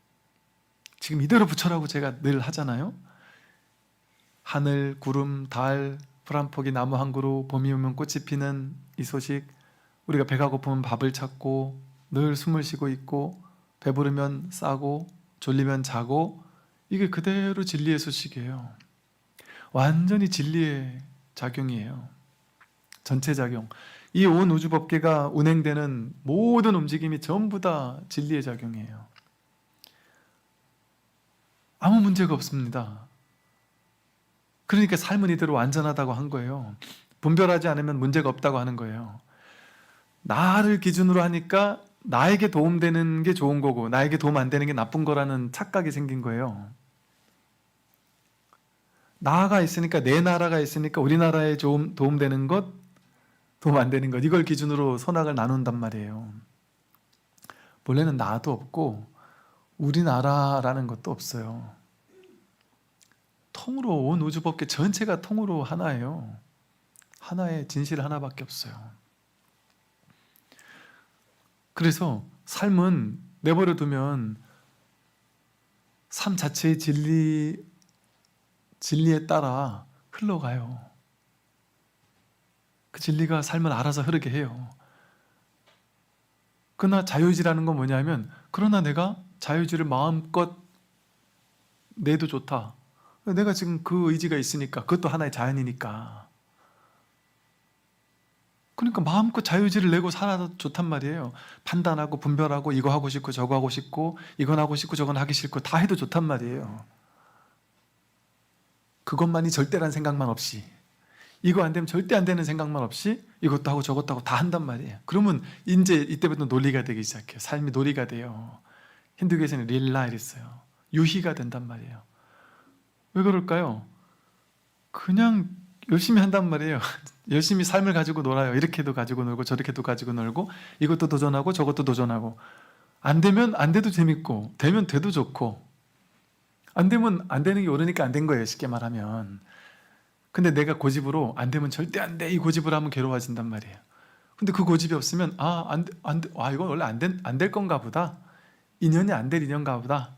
지금 이대로 부처라고 제가 늘 하잖아요. 하늘, 구름, 달, 풀 한 포기, 나무 한 그루, 봄이 오면 꽃이 피는 이 소식, 우리가 배가 고프면 밥을 찾고 늘 숨을 쉬고 있고 배부르면 싸고 졸리면 자고 이게 그대로 진리의 소식이에요. 완전히 진리의 작용이에요. 전체 작용. 이 온 우주 법계가 운행되는 모든 움직임이 전부 다 진리의 작용이에요. 아무 문제가 없습니다. 그러니까 삶은 이대로 완전하다고 한 거예요. 분별하지 않으면 문제가 없다고 하는 거예요. 나를 기준으로 하니까 나에게 도움되는 게 좋은 거고 나에게 도움 안 되는 게 나쁜 거라는 착각이 생긴 거예요. 나가 있으니까 내 나라가 있으니까 우리나라에 도움되는 것, 도움 안 되는 것 이걸 기준으로 선악을 나눈단 말이에요. 본래는 나도 없고 우리나라라는 것도 없어요. 통으로 온 우주법계 전체가 통으로 하나예요. 하나의 진실 하나밖에 없어요. 그래서 삶은 내버려 두면 삶 자체의 진리에 따라 흘러가요. 그 진리가 삶을 알아서 흐르게 해요. 그러나 자유의지라는 건 뭐냐면, 그러나 내가 자유의지를 마음껏 내도 좋다. 내가 지금 그 의지가 있으니까, 그것도 하나의 자연이니까. 그러니까 마음껏 자유의지를 내고 살아도 좋단 말이에요. 판단하고 분별하고 이거 하고 싶고 저거 하고 싶고 이건 하고 싶고 저건 하기 싫고 다 해도 좋단 말이에요. 그것만이 절대란 생각만 없이, 이거 안 되면 절대 안 되는 생각만 없이 이것도 하고 저것도 하고 다 한단 말이에요. 그러면 이제 이때부터 논리가 되기 시작해요. 삶이 놀이가 돼요. 힌두교에서는 릴라일 있어요. 유희가 된단 말이에요. 왜 그럴까요? 그냥 열심히 한단 말이에요. 열심히 삶을 가지고 놀아요. 이렇게도 가지고 놀고 저렇게도 가지고 놀고 이것도 도전하고 저것도 도전하고, 안 되면 안 돼도 재밌고 되면 돼도 좋고, 안 되면 안 되는 게 옳으니까 안 된 거예요, 쉽게 말하면. 근데 내가 고집으로 안 되면 절대 안 돼, 이 고집을 하면 괴로워진단 말이에요. 근데 그 고집이 없으면 이건 원래 안 될 건가 보다, 인연이 안 될 인연가 보다.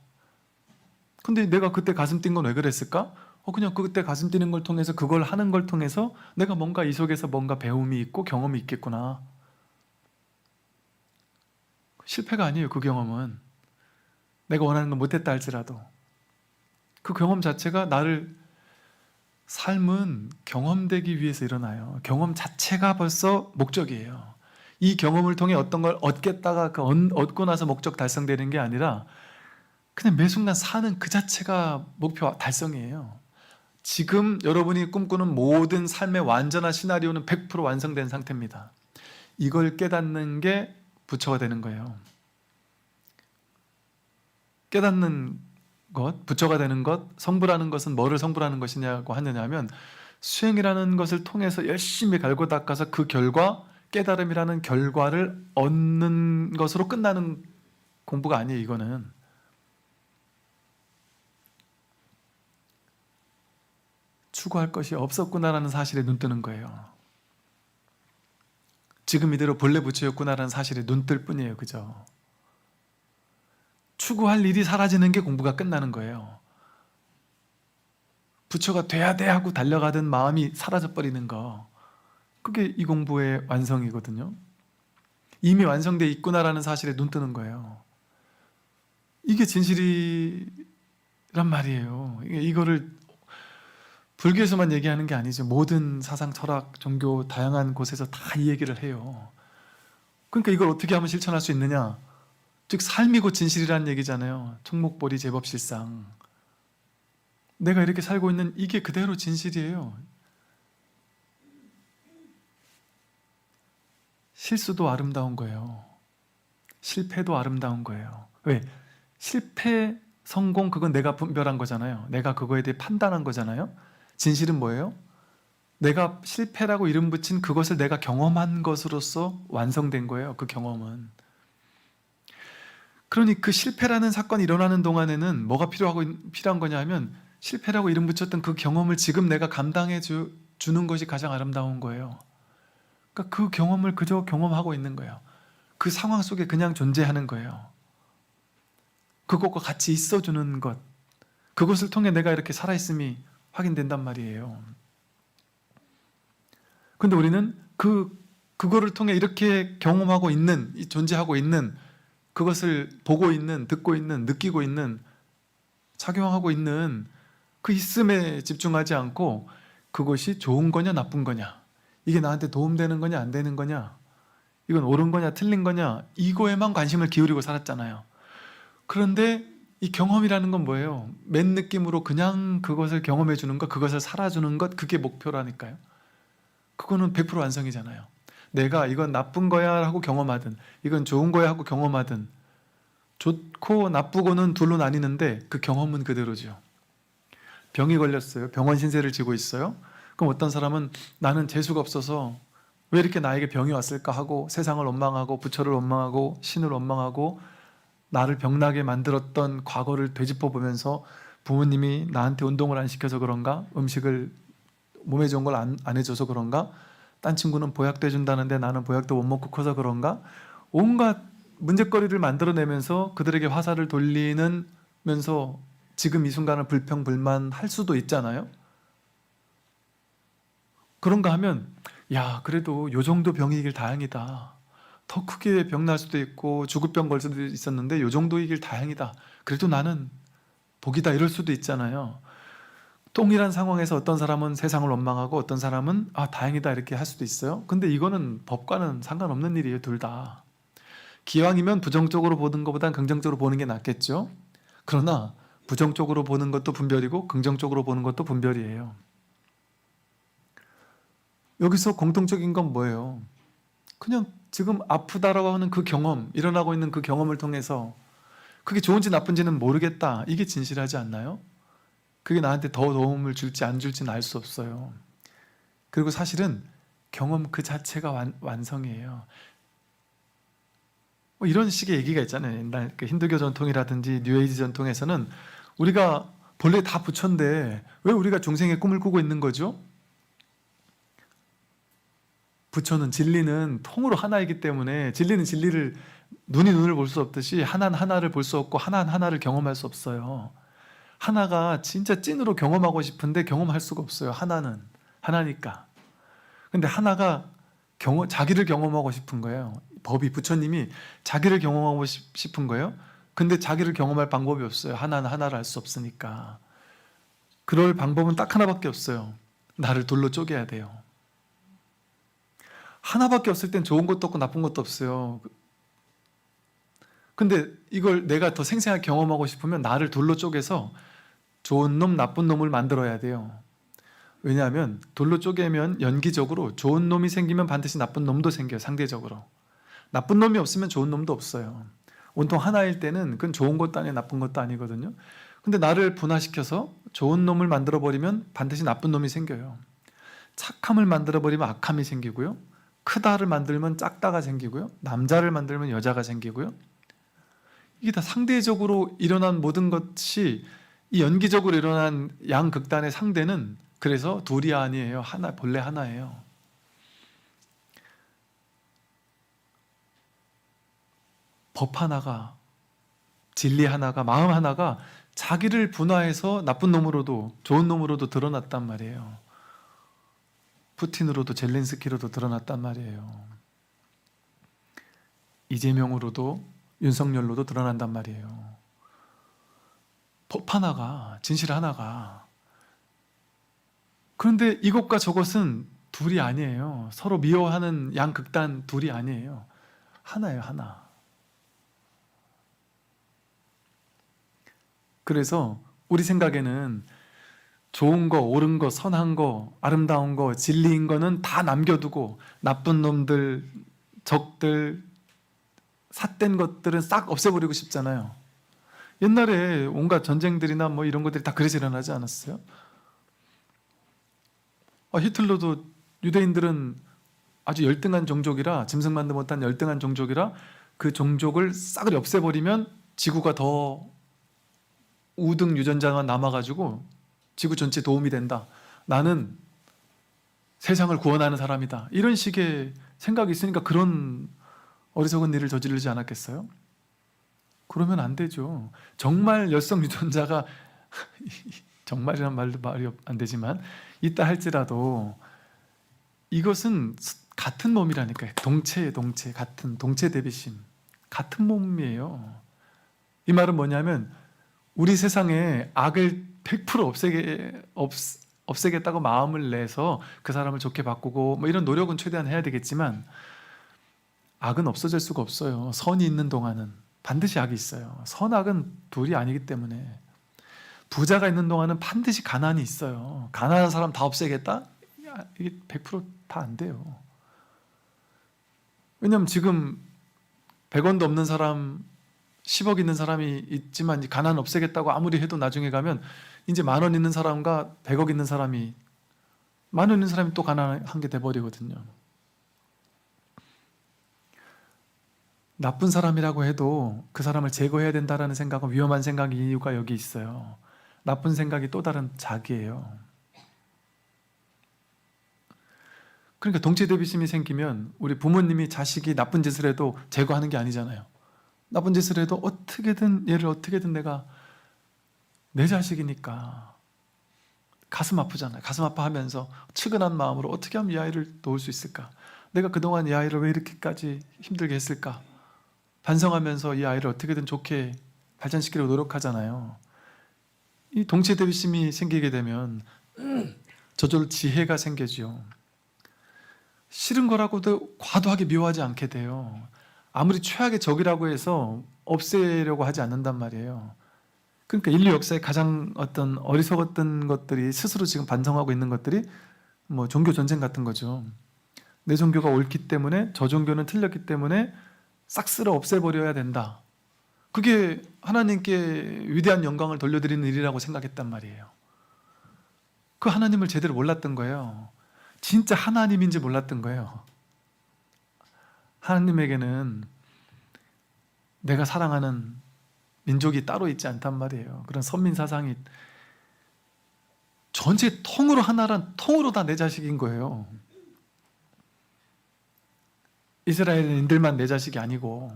근데 내가 그때 가슴 뛴 건 왜 그랬을까? 그냥 그때 가슴 뛰는 걸 통해서, 그걸 하는 걸 통해서 내가 뭔가 이 속에서 뭔가 배움이 있고 경험이 있겠구나. 실패가 아니에요, 그 경험은. 내가 원하는 걸 못했다 할지라도 그 경험 자체가 삶은 경험되기 위해서 일어나요. 경험 자체가 벌써 목적이에요. 이 경험을 통해 어떤 걸 얻겠다가 얻고 나서 목적 달성되는 게 아니라 그냥 매 순간 사는 그 자체가 목표 달성이에요. 지금 여러분이 꿈꾸는 모든 삶의 완전한 시나리오는 100% 완성된 상태입니다. 이걸 깨닫는 게 부처가 되는 거예요. 깨닫는 것, 부처가 되는 것, 성불하는 것은 뭐를 성불하는 것이냐고 하느냐면, 수행이라는 것을 통해서 열심히 갈고 닦아서 그 결과, 깨달음이라는 결과를 얻는 것으로 끝나는 공부가 아니에요, 이거는. 추구할 것이 없었구나라는 사실에 눈 뜨는 거예요. 지금 이대로 본래 부처였구나라는 사실에 눈 뜰 뿐이에요, 그죠? 추구할 일이 사라지는 게 공부가 끝나는 거예요. 부처가 돼야 돼 하고 달려가던 마음이 사라져버리는 거, 그게 이 공부의 완성이거든요. 이미 완성되어 있구나라는 사실에 눈 뜨는 거예요. 이게 진실이란 말이에요. 이거를 불교에서만 얘기하는 게 아니죠. 모든 사상, 철학, 종교 다양한 곳에서 다 이 얘기를 해요. 그러니까 이걸 어떻게 하면 실천할 수 있느냐? 즉 삶이 곧 진실이라는 얘기잖아요. 청목보리 제법실상. 내가 이렇게 살고 있는 이게 그대로 진실이에요. 실수도 아름다운 거예요. 실패도 아름다운 거예요. 왜? 실패, 성공, 그건 내가 분별한 거잖아요. 내가 그거에 대해 판단한 거잖아요. 진실은 뭐예요? 내가 실패라고 이름 붙인 그것을 내가 경험한 것으로서 완성된 거예요. 그 경험은. 그러니 그 실패라는 사건이 일어나는 동안에는 뭐가 필요한 거냐 하면, 실패라고 이름 붙였던 그 경험을 지금 내가 감당해 주는 것이 가장 아름다운 거예요. 그러니까 그 경험을 그저 경험하고 있는 거예요. 그 상황 속에 그냥 존재하는 거예요. 그것과 같이 있어주는 것, 그것을 통해 내가 이렇게 살아있음이 확인된단 말이에요. 근데 우리는 그거를 통해 이렇게 경험하고 있는, 존재하고 있는, 그것을 보고 있는, 듣고 있는, 느끼고 있는, 작용하고 있는 그 있음에 집중하지 않고, 그것이 좋은 거냐 나쁜 거냐, 이게 나한테 도움되는 거냐 안 되는 거냐, 이건 옳은 거냐 틀린 거냐, 이거에만 관심을 기울이고 살았잖아요. 그런데 이 경험이라는 건 뭐예요? 맨 느낌으로 그냥 그것을 경험해 주는 것, 그것을 살아주는 것, 그게 목표라니까요. 그거는 100% 완성이잖아요. 내가 이건 나쁜 거야 하고 경험하든, 이건 좋은 거야 하고 경험하든, 좋고 나쁘고는 둘로 나뉘는데 그 경험은 그대로죠. 병이 걸렸어요. 병원 신세를 지고 있어요. 그럼 어떤 사람은 나는 재수가 없어서 왜 이렇게 나에게 병이 왔을까 하고 세상을 원망하고 부처를 원망하고 신을 원망하고 나를 병나게 만들었던 과거를 되짚어 보면서, 부모님이 나한테 운동을 안 시켜서 그런가? 음식을 몸에 좋은 걸 안 해줘서 그런가? 딴 친구는 보약도 해준다는데 나는 보약도 못 먹고 커서 그런가? 온갖 문제거리를 만들어내면서 그들에게 화살을 돌리면서 지금 이 순간을 불평불만할 수도 있잖아요. 그런가 하면 야 그래도 요 정도 병이길 다행이다. 더 크게 병날 수도 있고 죽을 병 걸 수도 있었는데 요 정도이길 다행이다. 그래도 나는 복이다 이럴 수도 있잖아요. 동일한 상황에서 어떤 사람은 세상을 원망하고 어떤 사람은 아 다행이다 이렇게 할 수도 있어요. 근데 이거는 법과는 상관없는 일이에요. 둘 다. 기왕이면 부정적으로 보는 것보단 긍정적으로 보는 게 낫겠죠. 그러나 부정적으로 보는 것도 분별이고 긍정적으로 보는 것도 분별이에요. 여기서 공통적인 건 뭐예요? 그냥 지금 아프다라고 하는 그 경험, 일어나고 있는 그 경험을 통해서 그게 좋은지 나쁜지는 모르겠다. 이게 진실하지 않나요? 그게 나한테 더 도움을 줄지 안 줄지는 알 수 없어요. 그리고 사실은 경험 그 자체가 완성이에요. 뭐 이런 식의 얘기가 있잖아요. 옛날 그 힌두교 전통이라든지 뉴에이지 전통에서는 우리가 본래 다 부처인데 왜 우리가 중생의 꿈을 꾸고 있는 거죠? 부처는 진리는 통으로 하나이기 때문에 진리는 진리를 눈이 눈을 볼 수 없듯이 하나는 하나를 볼 수 없고 하나는 하나를 경험할 수 없어요. 하나가 진짜 찐으로 경험하고 싶은데 경험할 수가 없어요. 하나는 하나니까. 근데 하나가 자기를 경험하고 싶은 거예요. 법이 부처님이 자기를 경험하고 싶은 거예요. 근데 자기를 경험할 방법이 없어요. 하나는 하나를 알 수 없으니까. 그럴 방법은 딱 하나밖에 없어요. 나를 둘로 쪼개야 돼요. 하나밖에 없을 땐 좋은 것도 없고 나쁜 것도 없어요. 근데 이걸 내가 더 생생하게 경험하고 싶으면 나를 둘로 쪼개서 좋은 놈, 나쁜 놈을 만들어야 돼요. 왜냐하면 둘로 쪼개면 연기적으로 좋은 놈이 생기면 반드시 나쁜 놈도 생겨요. 상대적으로. 나쁜 놈이 없으면 좋은 놈도 없어요. 온통 하나일 때는 그건 좋은 것도 아니고 나쁜 것도 아니거든요. 근데 나를 분화시켜서 좋은 놈을 만들어버리면 반드시 나쁜 놈이 생겨요. 착함을 만들어버리면 악함이 생기고요. 크다를 만들면 작다가 생기고요. 남자를 만들면 여자가 생기고요. 이게 다 상대적으로 일어난 모든 것이 이 연기적으로 일어난 양극단의 상대는 그래서 둘이 아니에요. 하나, 본래 하나예요. 법 하나가, 진리 하나가, 마음 하나가 자기를 분화해서 나쁜 놈으로도 좋은 놈으로도 드러났단 말이에요. 푸틴으로도 젤렌스키로도 드러났단 말이에요. 이재명으로도 윤석열로도 드러난단 말이에요. 법 하나가, 진실 하나가. 그런데 이것과 저것은 둘이 아니에요. 서로 미워하는 양극단 둘이 아니에요. 하나예요, 하나. 그래서 우리 생각에는 좋은 거, 옳은 거, 선한 거, 아름다운 거, 진리인 거는 다 남겨두고 나쁜 놈들, 적들, 삿된 것들은 싹 없애버리고 싶잖아요. 옛날에 온갖 전쟁들이나 뭐 이런 것들이 다 그래서 일어나지 않았어요? 히틀러도 유대인들은 아주 열등한 종족이라, 짐승만도 못한 열등한 종족이라 그 종족을 싹을 없애버리면 지구가 더 우등 유전자가 남아가지고 지구 전체에 도움이 된다. 나는 세상을 구원하는 사람이다. 이런 식의 생각이 있으니까 그런 어리석은 일을 저지르지 않았겠어요? 그러면 안 되죠. 정말 열성 유전자가 정말이란 말도 말이 안 되지만 있다 할지라도 이것은 같은 몸이라니까요. 동체예요. 동체. 같은 동체 대비심. 같은 몸이에요. 이 말은 뭐냐면 우리 세상에 악을 100% 없애겠다고 마음을 내서 그 사람을 좋게 바꾸고 뭐 이런 노력은 최대한 해야 되겠지만 악은 없어질 수가 없어요. 선이 있는 동안은 반드시 악이 있어요. 선악은 둘이 아니기 때문에. 부자가 있는 동안은 반드시 가난이 있어요. 가난한 사람 다 없애겠다? 이게 100% 다 안 돼요. 왜냐면 지금 100원도 없는 사람, 10억 있는 사람이 있지만 가난 없애겠다고 아무리 해도 나중에 가면 이제 10,000원 있는 사람과 100억 있는 사람이 10,000원 있는 사람이 또 가난한 게 돼버리거든요. 나쁜 사람이라고 해도 그 사람을 제거해야 된다는 생각은 위험한 생각이 이유가 여기 있어요. 나쁜 생각이 또 다른 자기예요. 그러니까 동체 대비심이 생기면 우리 부모님이 자식이 나쁜 짓을 해도 제거하는 게 아니잖아요. 나쁜 짓을 해도 어떻게든 얘를 어떻게든 내가 내 자식이니까 가슴 아프잖아요. 가슴 아파하면서 측은한 마음으로 어떻게 하면 이 아이를 도울 수 있을까? 내가 그동안 이 아이를 왜 이렇게까지 힘들게 했을까? 반성하면서 이 아이를 어떻게든 좋게 발전시키려고 노력하잖아요. 이 동체 대비심이 생기게 되면 저절로 지혜가 생겨지요. 싫은 거라고도 과도하게 미워하지 않게 돼요. 아무리 최악의 적이라고 해서 없애려고 하지 않는단 말이에요. 그러니까 인류 역사에 가장 어떤 어리석었던 것들이 스스로 지금 반성하고 있는 것들이 뭐 종교 전쟁 같은 거죠. 내 종교가 옳기 때문에 저 종교는 틀렸기 때문에 싹 쓸어 없애버려야 된다. 그게 하나님께 위대한 영광을 돌려드리는 일이라고 생각했단 말이에요. 그 하나님을 제대로 몰랐던 거예요. 진짜 하나님인지 몰랐던 거예요. 하나님에게는 내가 사랑하는 민족이 따로 있지 않단 말이에요. 그런 선민 사상이 전체 통으로 하나란 통으로 다 내 자식인 거예요. 이스라엘인들만 내 자식이 아니고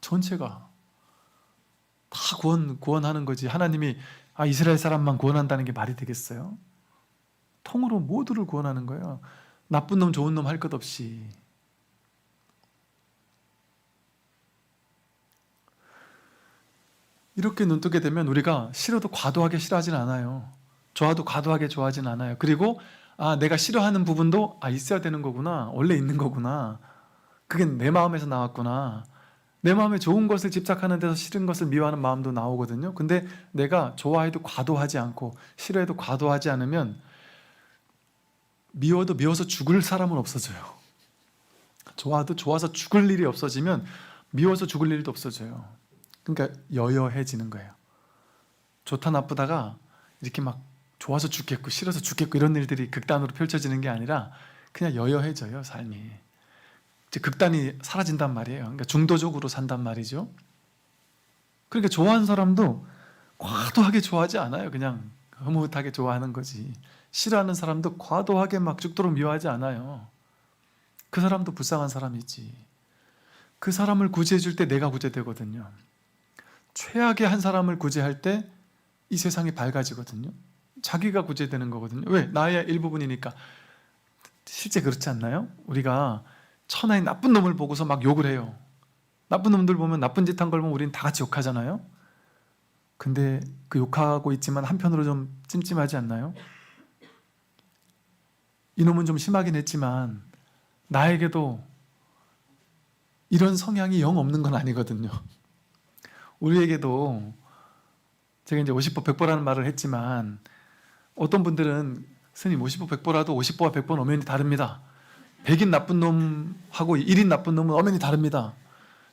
전체가 다 구원하는 거지. 하나님이 이스라엘 사람만 구원한다는 게 말이 되겠어요? 통으로 모두를 구원하는 거예요. 나쁜 놈 좋은 놈 할 것 없이. 이렇게 눈뜨게 되면 우리가 싫어도 과도하게 싫어하진 않아요. 좋아도 과도하게 좋아하진 않아요. 그리고 내가 싫어하는 부분도 있어야 되는 거구나. 원래 있는 거구나. 그게 내 마음에서 나왔구나. 내 마음에 좋은 것을 집착하는 데서 싫은 것을 미워하는 마음도 나오거든요. 근데 내가 좋아해도 과도하지 않고 싫어해도 과도하지 않으면 미워도 미워서 죽을 사람은 없어져요. 좋아도 좋아서 죽을 일이 없어지면 미워서 죽을 일도 없어져요. 그러니까 여여해지는 거예요. 좋다 나쁘다가 이렇게 막 좋아서 죽겠고 싫어서 죽겠고 이런 일들이 극단으로 펼쳐지는 게 아니라 그냥 여여해져요, 삶이. 이제 극단이 사라진단 말이에요. 그러니까 중도적으로 산단 말이죠. 그러니까 좋아하는 사람도 과도하게 좋아하지 않아요. 그냥 흐뭇하게 좋아하는 거지. 싫어하는 사람도 과도하게 막 죽도록 미워하지 않아요. 그 사람도 불쌍한 사람이지. 그 사람을 구제해 줄 때 내가 구제되거든요. 최악의 한 사람을 구제할 때 이 세상이 밝아지거든요. 자기가 구제되는 거거든요. 왜? 나의 일부분이니까. 실제 그렇지 않나요? 우리가 천하의 나쁜 놈을 보고서 막 욕을 해요. 나쁜 놈들 보면 나쁜 짓 한 걸 보면 우리는 다 같이 욕하잖아요. 근데 그 욕하고 있지만 한편으로 좀 찜찜하지 않나요? 이놈은 좀 심하긴 했지만 나에게도 이런 성향이 영 없는 건 아니거든요. 우리에게도 제가 이제 50보 100보라는 말을 했지만 어떤 분들은 스님 50보 100보라도 50보와 100보는 엄연히 다릅니다. 100인 나쁜 놈하고 1인 나쁜 놈은 엄연히 다릅니다.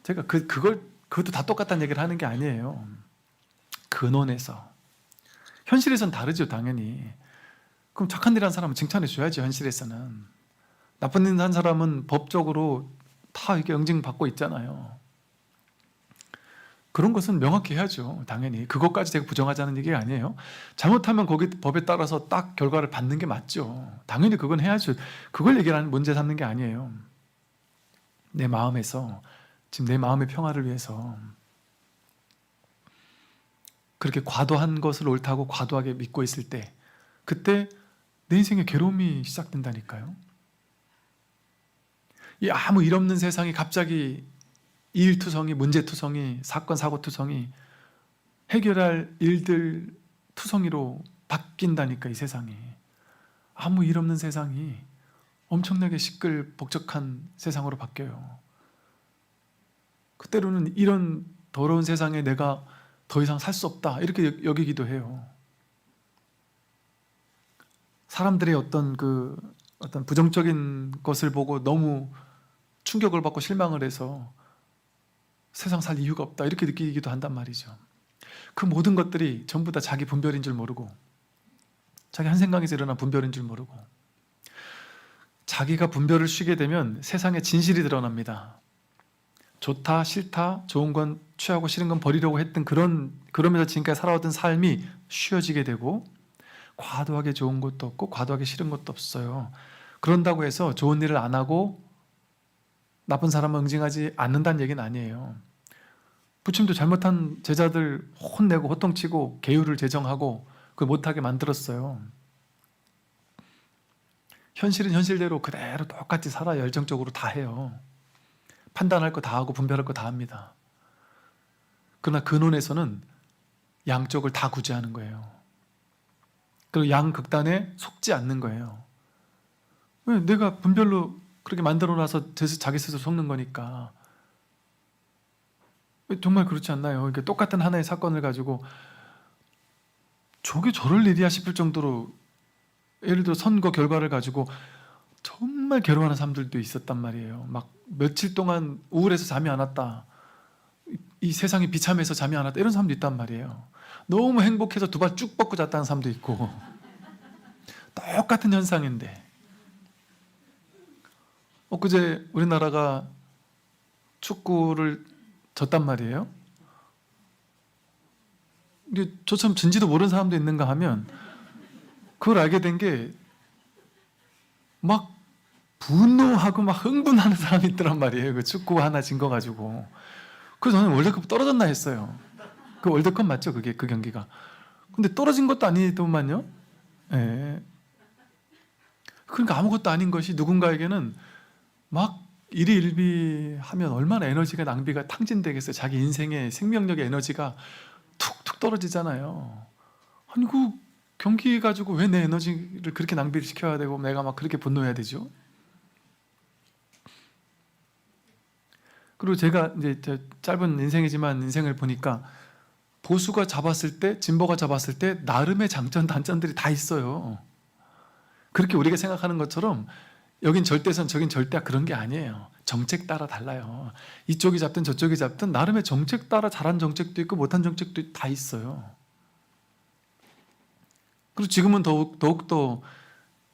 제가 그것도 다 똑같다는 얘기를 하는 게 아니에요. 근원에서. 현실에서는 다르죠, 당연히. 그럼 착한 일 한 사람은 칭찬해 줘야죠, 현실에서는. 나쁜 일 한 사람은 법적으로 다 이렇게 응징받고 있잖아요. 그런 것은 명확히 해야죠, 당연히. 그것까지 제가 부정하자는 얘기가 아니에요. 잘못하면 거기 법에 따라서 딱 결과를 받는 게 맞죠. 당연히 그건 해야죠. 그걸 얘기하는 문제 삼는 게 아니에요. 내 마음에서, 지금 내 마음의 평화를 위해서 그렇게 과도한 것을 옳다고 과도하게 믿고 있을 때, 그때 내 인생에 괴로움이 시작된다니까요. 이 아무 일 없는 세상이 갑자기 일투성이, 문제투성이, 사건 사고투성이, 해결할 일들 투성이로 바뀐다니까. 이 세상이 아무 일 없는 세상이 엄청나게 시끌벅적한 세상으로 바뀌어요. 그때로는 이런 더러운 세상에 내가 더 이상 살 수 없다 이렇게 여기기도 해요. 사람들의 어떤 부정적인 것을 보고 너무 충격을 받고 실망을 해서 세상 살 이유가 없다 이렇게 느끼기도 한단 말이죠. 그 모든 것들이 전부 다 자기 분별인 줄 모르고, 자기 한 생각에서 일어난 분별인 줄 모르고, 자기가 분별을 쉬게 되면 세상에 진실이 드러납니다. 좋다 싫다, 좋은 건 취하고 싫은 건 버리려고 했던 그러면서 지금까지 살아왔던 삶이 쉬어지게 되고, 과도하게 좋은 것도 없고 과도하게 싫은 것도 없어요. 그런다고 해서 좋은 일을 안 하고 나쁜 사람을 응징하지 않는다는 얘기는 아니에요. 부처님도 잘못한 제자들 혼내고 호통치고 계율을 제정하고 그걸 못하게 만들었어요. 현실은 현실대로 그대로 똑같이 살아 열정적으로 다 해요. 판단할 거 다 하고 분별할 거 다 합니다. 그러나 근원에서는 양쪽을 다 구제하는 거예요. 그리고 양극단에 속지 않는 거예요. 왜? 내가 분별로 그렇게 만들어놔서 자기 스스로 속는 거니까. 정말 그렇지 않나요? 그러니까 똑같은 하나의 사건을 가지고 저게 저럴 일이야 싶을 정도로, 예를 들어 선거 결과를 가지고 정말 괴로워하는 사람들도 있었단 말이에요. 막 며칠 동안 우울해서 잠이 안 왔다, 이 세상이 비참해서 잠이 안 왔다, 이런 사람도 있단 말이에요. 너무 행복해서 두 발 쭉 뻗고 잤다는 사람도 있고. 똑같은 현상인데, 엊그제 우리나라가 축구를 졌단 말이에요. 근데 저처럼 진지도 모르는 사람도 있는가 하면, 그걸 알게 된 게 막 분노하고 막 흥분하는 사람이 있더란 말이에요. 그 축구 하나 진 거 가지고. 그래서 저는 월드컵 떨어졌나 했어요. 그 월드컵 맞죠? 그게 그 경기가. 근데 떨어진 것도 아니더만요. 예. 그러니까 아무것도 아닌 것이 누군가에게는 막 일희일비하면 얼마나 에너지가 낭비가 탕진되겠어요. 자기 인생의 생명력의 에너지가 툭툭 떨어지잖아요. 아니 그 경기 가지고 왜 내 에너지를 그렇게 낭비를 시켜야 되고 내가 막 그렇게 분노해야 되죠? 그리고 제가 이제 짧은 인생이지만 인생을 보니까 보수가 잡았을 때, 진보가 잡았을 때 나름의 장점, 단점들이 다 있어요. 그렇게 우리가 생각하는 것처럼 여긴 절대선, 저긴 절대야, 그런 게 아니에요. 정책 따라 달라요. 이쪽이 잡든 저쪽이 잡든 나름의 정책 따라 잘한 정책도 있고 못한 정책도 다 있어요. 그리고 지금은 더욱더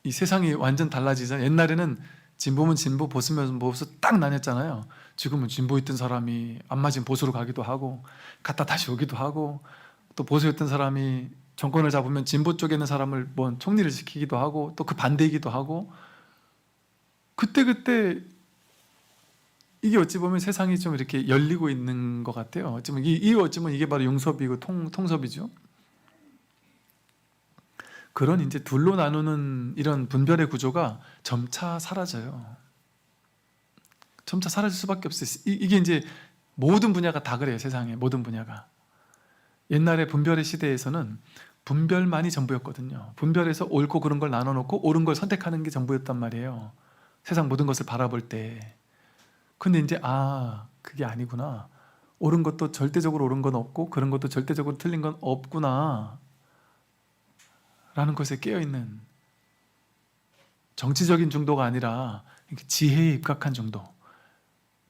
이 세상이 완전 달라지잖아요. 옛날에는 진보면 진보, 보수면 보수 딱 나뉘었잖아요. 지금은 진보 있던 사람이 안 맞으면 보수로 가기도 하고 갔다 다시 오기도 하고, 또 보수였던 사람이 정권을 잡으면 진보 쪽에 있는 사람을 뭐 총리를 시키기도 하고 또 그 반대이기도 하고, 그때 이게 어찌 보면 세상이 좀 이렇게 열리고 있는 것 같아요. 어찌 보면 이게 바로 융섭이고 통섭이죠. 그런 이제 둘로 나누는 이런 분별의 구조가 점차 사라져요. 점차 사라질 수밖에 없어요. 이게 이제 모든 분야가 다 그래요. 세상에 모든 분야가. 옛날에 분별의 시대에서는 분별만이 전부였거든요. 분별에서 옳고 그른 걸 나눠놓고 옳은 걸 선택하는 게 전부였단 말이에요. 세상 모든 것을 바라볼 때. 근데 이제 그게 아니구나. 옳은 것도 절대적으로 옳은 건 없고 그런 것도 절대적으로 틀린 건 없구나 라는 것에 깨어있는, 정치적인 정도가 아니라 지혜에 입각한 정도.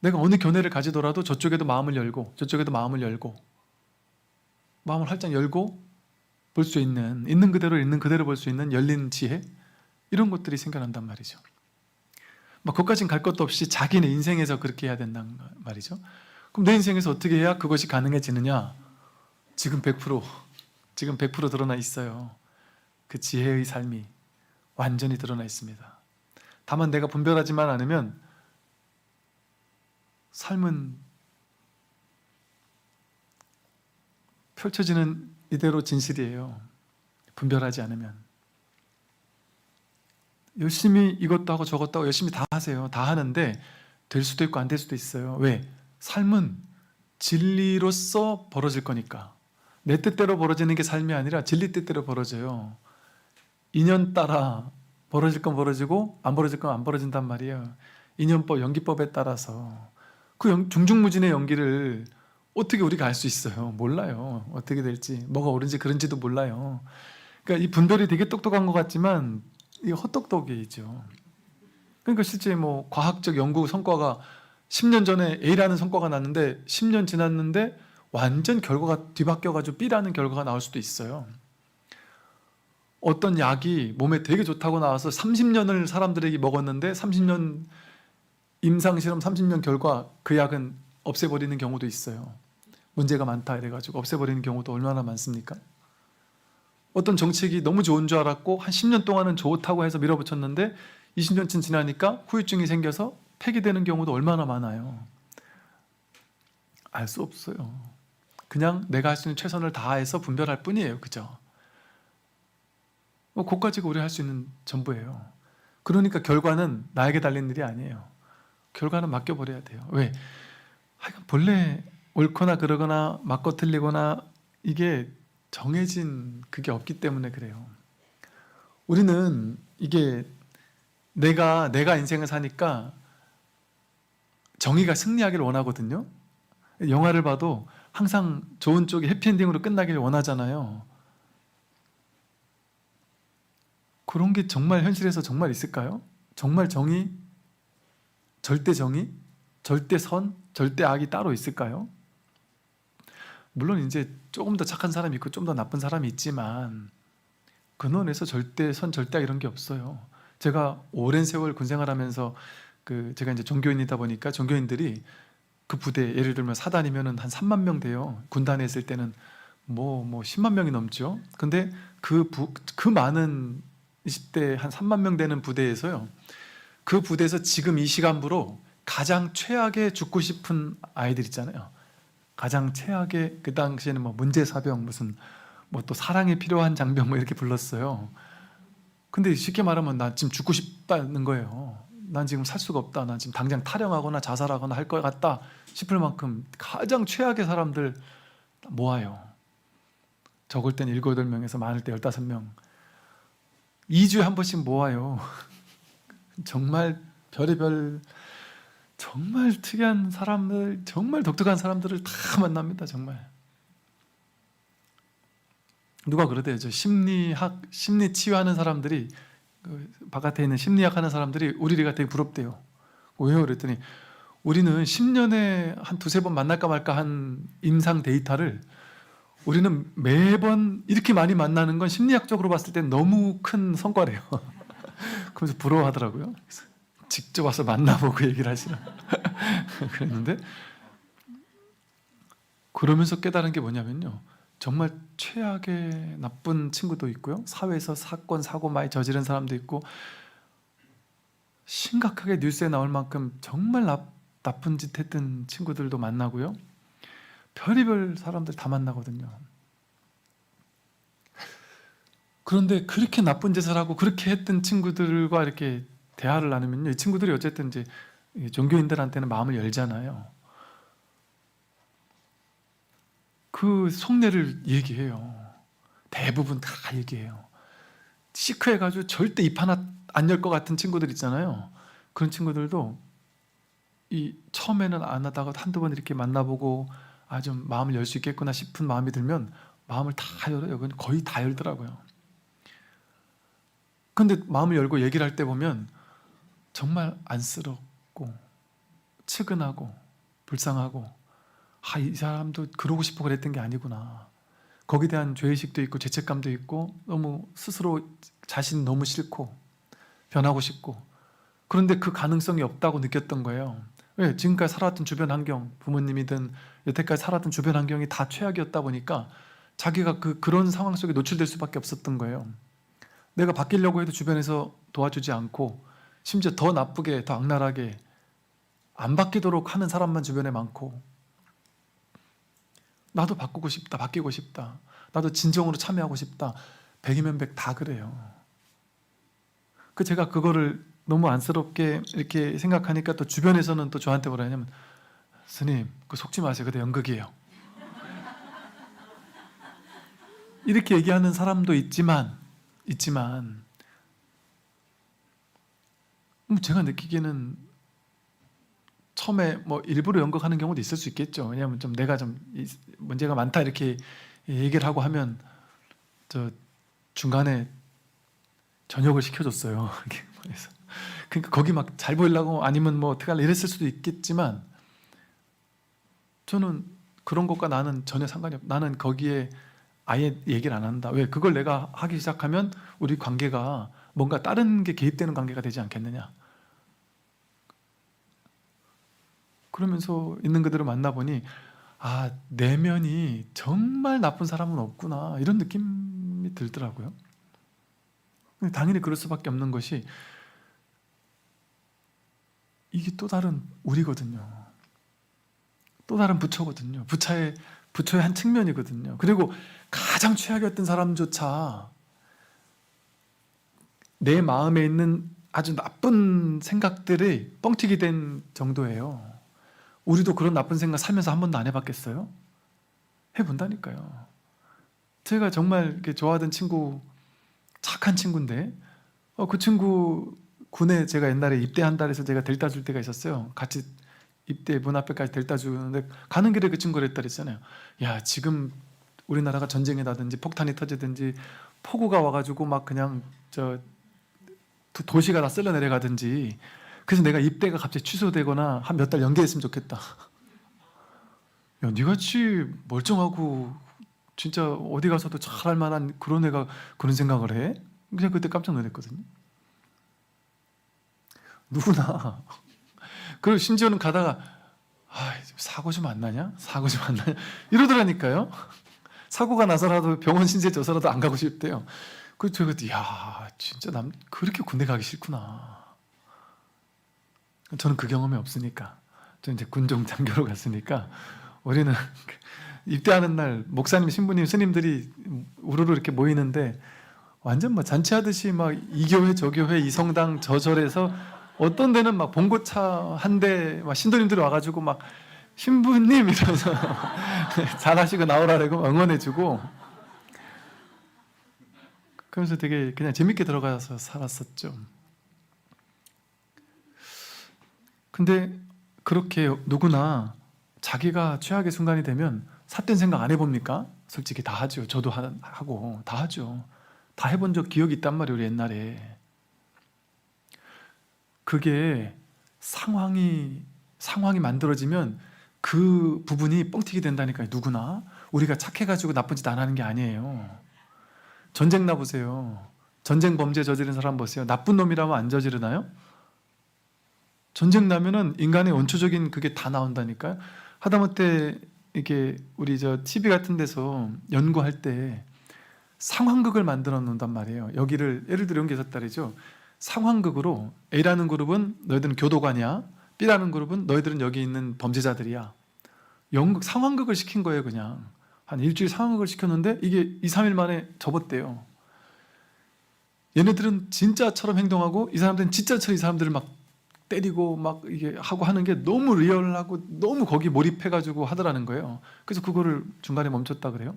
내가 어느 견해를 가지더라도 저쪽에도 마음을 열고 저쪽에도 마음을 열고, 마음을 활짝 열고 볼 수 있는, 있는 그대로 볼 수 있는 열린 지혜, 이런 것들이 생겨난단 말이죠. 막 그것까진 갈 것도 없이 자기네 인생에서 그렇게 해야 된단 말이죠. 그럼 내 인생에서 어떻게 해야 그것이 가능해지느냐? 지금 100% 드러나 있어요. 그 지혜의 삶이 완전히 드러나 있습니다. 다만 내가 분별하지만 않으면 삶은 펼쳐지는 이대로 진실이에요. 분별하지 않으면. 열심히 이것도 하고 저것도 하고 열심히 다 하세요. 다 하는데 될 수도 있고 안 될 수도 있어요. 왜? 삶은 진리로서 벌어질 거니까. 내 뜻대로 벌어지는 게 삶이 아니라 진리 뜻대로 벌어져요. 인연 따라 벌어질 건 벌어지고 안 벌어질 건 안 벌어진단 말이에요. 인연법, 연기법에 따라서. 그 중중무진의 연기를 어떻게 우리가 알 수 있어요? 몰라요. 어떻게 될지, 뭐가 옳은지 그런지도 몰라요. 그러니까 이 분별이 되게 똑똑한 것 같지만 이게 헛똑똑이죠. 그러니까 실제 뭐 과학적 연구 성과가 10년 전에 A라는 성과가 났는데 10년 지났는데 완전 결과가 뒤바뀌어가지고 B라는 결과가 나올 수도 있어요. 어떤 약이 몸에 되게 좋다고 나와서 30년을 사람들에게 먹었는데 30년 임상실험 30년 결과 그 약은 없애버리는 경우도 있어요. 문제가 많다 이래가지고 없애버리는 경우도 얼마나 많습니까? 어떤 정책이 너무 좋은 줄 알았고 한 10년 동안은 좋다고 해서 밀어붙였는데 20년쯤 지나니까 후유증이 생겨서 폐기되는 경우도 얼마나 많아요. 알 수 없어요. 그냥 내가 할 수 있는 최선을 다해서 분별할 뿐이에요. 그죠? 그거 가지고 우리 할 수 있는 전부예요. 그러니까 결과는 나에게 달린 일이 아니에요. 결과는 맡겨버려야 돼요. 왜? 하여간 본래 옳거나 그러거나 맞고 틀리거나 이게 정해진 그게 없기 때문에 그래요. 우리는 이게 내가 인생을 사니까 정의가 승리하기를 원하거든요. 영화를 봐도 항상 좋은 쪽이 해피엔딩으로 끝나기를 원하잖아요. 그런 게 정말 현실에서 정말 있을까요? 정말 정의, 절대 정의, 절대 선, 절대 악이 따로 있을까요? 물론 이제 조금 더 착한 사람이 있고 좀 더 나쁜 사람이 있지만 근원에서 절대 선, 절대 악 이런 게 없어요. 제가 오랜 세월 군생활하면서 제가 이제 종교인이다 보니까 종교인들이 그 부대, 예를 들면 사단이면은 한 3만 명 돼요. 군단에 있을 때는 뭐 10만 명이 넘죠. 근데 그 많은 20대 한 3만 명 되는 부대에서요. 그 부대에서 지금 이 시간부로 가장 최악의 죽고 싶은 아이들 있잖아요. 가장 최악의, 그 당시에는 뭐 문제사병, 무슨 뭐 또 사랑이 필요한 장병 뭐 이렇게 불렀어요. 근데 쉽게 말하면 나 지금 죽고 싶다는 거예요. 난 지금 살 수가 없다. 난 지금 당장 탈영하거나 자살하거나 할 것 같다 싶을 만큼 가장 최악의 사람들 모아요. 적을 땐 7, 8명에서 많을 때 15명. 2주에 한 번씩 모아요. 정말 별의별 정말 특이한 사람들, 정말 독특한 사람들을 다 만납니다. 정말. 누가 그러대요. 저 심리 치유하는 사람들이, 바깥에 있는 심리학 하는 사람들이 우리가 되게 부럽대요. 왜요? 그랬더니 우리는 10년에 한 두세 번 만날까 말까 한 임상 데이터를 우리는 매번 이렇게 많이 만나는 건 심리학적으로 봤을 때 너무 큰 성과래요. 그러면서 부러워하더라고요. 그래서 직접 와서 만나보고 얘기를 하시라. 그랬는데, 그러면서 깨달은 게 뭐냐면요. 정말 최악의 나쁜 친구도 있고요. 사회에서 사건, 사고 많이 저지른 사람도 있고, 심각하게 뉴스에 나올 만큼 정말 나쁜 짓 했던 친구들도 만나고요. 별의별 사람들 다 만나거든요. 그런데 그렇게 나쁜 짓을 하고 그렇게 했던 친구들과 이렇게 대화를 나누면요. 이 친구들이 어쨌든 이제 종교인들한테는 마음을 열잖아요. 그 속내를 얘기해요. 대부분 다 얘기해요. 시크해가지고 절대 입 하나 안 열 것 같은 친구들 있잖아요. 그런 친구들도 처음에는 안 하다가 한두 번 이렇게 만나보고 좀 마음을 열 수 있겠구나 싶은 마음이 들면 마음을 다 열어요. 거의 다 열더라고요. 근데 마음을 열고 얘기를 할 때 보면 정말 안쓰럽고 측은하고 불쌍하고 이 사람도 그러고 싶어 그랬던 게 아니구나. 거기에 대한 죄의식도 있고 죄책감도 있고 너무 스스로 자신 너무 싫고 변하고 싶고 그런데 그 가능성이 없다고 느꼈던 거예요. 왜? 지금까지 살아왔던 주변 환경, 부모님이든 여태까지 살았던 주변 환경이 다 최악이었다 보니까 자기가 그런 상황 속에 노출될 수밖에 없었던 거예요. 내가 바뀌려고 해도 주변에서 도와주지 않고 심지어 더 나쁘게, 더 악랄하게 안 바뀌도록 하는 사람만 주변에 많고 나도 바뀌고 싶다. 나도 진정으로 참여하고 싶다. 100이면 100 다 그래요. 제가 그거를 너무 안쓰럽게 이렇게 생각하니까 또 주변에서는 또 저한테 뭐라 하냐면 스님, 속지 마세요. 그때 연극이에요. 이렇게 얘기하는 사람도 있지만 제가 느끼기에는 처음에 뭐 일부러 연극하는 경우도 있을 수 있겠죠. 왜냐하면 좀 내가 좀 문제가 많다 이렇게 얘기를 하고 하면 저 중간에 전역을 시켜줬어요. 그래서 그러니까 거기 막 잘 보이려고 아니면 뭐 어떻게 할래 이랬을 수도 있겠지만 저는 그런 것과 나는 전혀 상관이 없. 나는 거기에 아예 얘기를 안 한다. 왜? 그걸 내가 하기 시작하면 우리 관계가 뭔가 다른 게 개입되는 관계가 되지 않겠느냐. 그러면서 있는 그대로 만나보니 내면이 정말 나쁜 사람은 없구나 이런 느낌이 들더라고요. 당연히 그럴 수밖에 없는 것이 이게 또 다른 우리거든요. 또 다른 부처거든요. 부처의 한 측면이거든요. 그리고 가장 최악이었던 사람조차 내 마음에 있는 아주 나쁜 생각들이 뻥튀기 된 정도예요. 우리도 그런 나쁜 생각 살면서 한 번도 안 해봤겠어요? 해본다니까요. 제가 정말 이렇게 좋아하던 친구, 착한 친구인데 그 친구 군에 제가 옛날에 입대한다 해서 제가 데려다 줄 때가 있었어요. 같이 입대 문 앞에까지 데려다 주는데 가는 길에 그 친구를 했다 그랬잖아요. 야, 지금 우리나라가 전쟁이 나든지 폭탄이 터지든지 폭우가 와가지고 막 그냥 도시가 다 쓸려 내려가든지, 그래서 내가 입대가 갑자기 취소되거나 한 몇 달 연기했으면 좋겠다. 야, 니같이 멀쩡하고 진짜 어디 가서도 잘할 만한 그런 애가 그런 생각을 해? 그냥 그때 깜짝 놀랐거든요. 누구나. 그리고 심지어는 가다가 사고 좀 안 나냐? 사고 좀 안 나냐? 이러더라니까요. 사고가 나서라도 병원 신세 져서라도 안 가고 싶대요. 그래서 제가 야, 진짜 그렇게 군대 가기 싫구나. 저는 그 경험이 없으니까. 저는 이제 군종 장교로 갔으니까 우리는 입대하는 날 목사님, 신부님, 스님들이 우르르 이렇게 모이는데 완전 뭐 잔치하듯이 막 이 교회 저 교회 이 성당 저 절에서 어떤 데는 막 봉고차 한 대 막 신도님들이 와가지고 막 신부님 이러면서 잘하시고 나오라고 응원해주고, 그러면서 되게 그냥 재밌게 들어가서 살았었죠. 근데 그렇게 누구나 자기가 최악의 순간이 되면 삿된 생각 안 해봅니까? 솔직히 다 하죠. 저도 하고 다 하죠. 다 해본 적 기억이 있단 말이에요, 우리 옛날에. 그게 상황이 만들어지면 그 부분이 뻥튀기 된다니까요. 누구나. 우리가 착해가지고 나쁜 짓 안 하는 게 아니에요. 전쟁 나보세요. 전쟁 범죄 저지른 사람 보세요. 나쁜 놈이라면 안 저지르나요? 전쟁 나면은 인간의 원초적인 그게 다 나온다니까요. 하다못해 이게 우리 TV 같은 데서 연구할 때 상황극을 만들어 놓는단 말이에요. 여기를 예를 들어 이런 게 있었다 그러죠. 상황극으로 A라는 그룹은 너희들은 교도관이야. B라는 그룹은 너희들은 여기 있는 범죄자들이야. 상황극을 시킨 거예요. 그냥 한 일주일 상황극을 시켰는데 이게 2, 3일 만에 접었대요. 얘네들은 진짜처럼 행동하고 이 사람들은 진짜처럼 이 사람들을 막 때리고 막 이게 하고 하는 게 너무 리얼하고 너무 거기 몰입해가지고 하더라는 거예요. 그래서 그거를 중간에 멈췄다 그래요.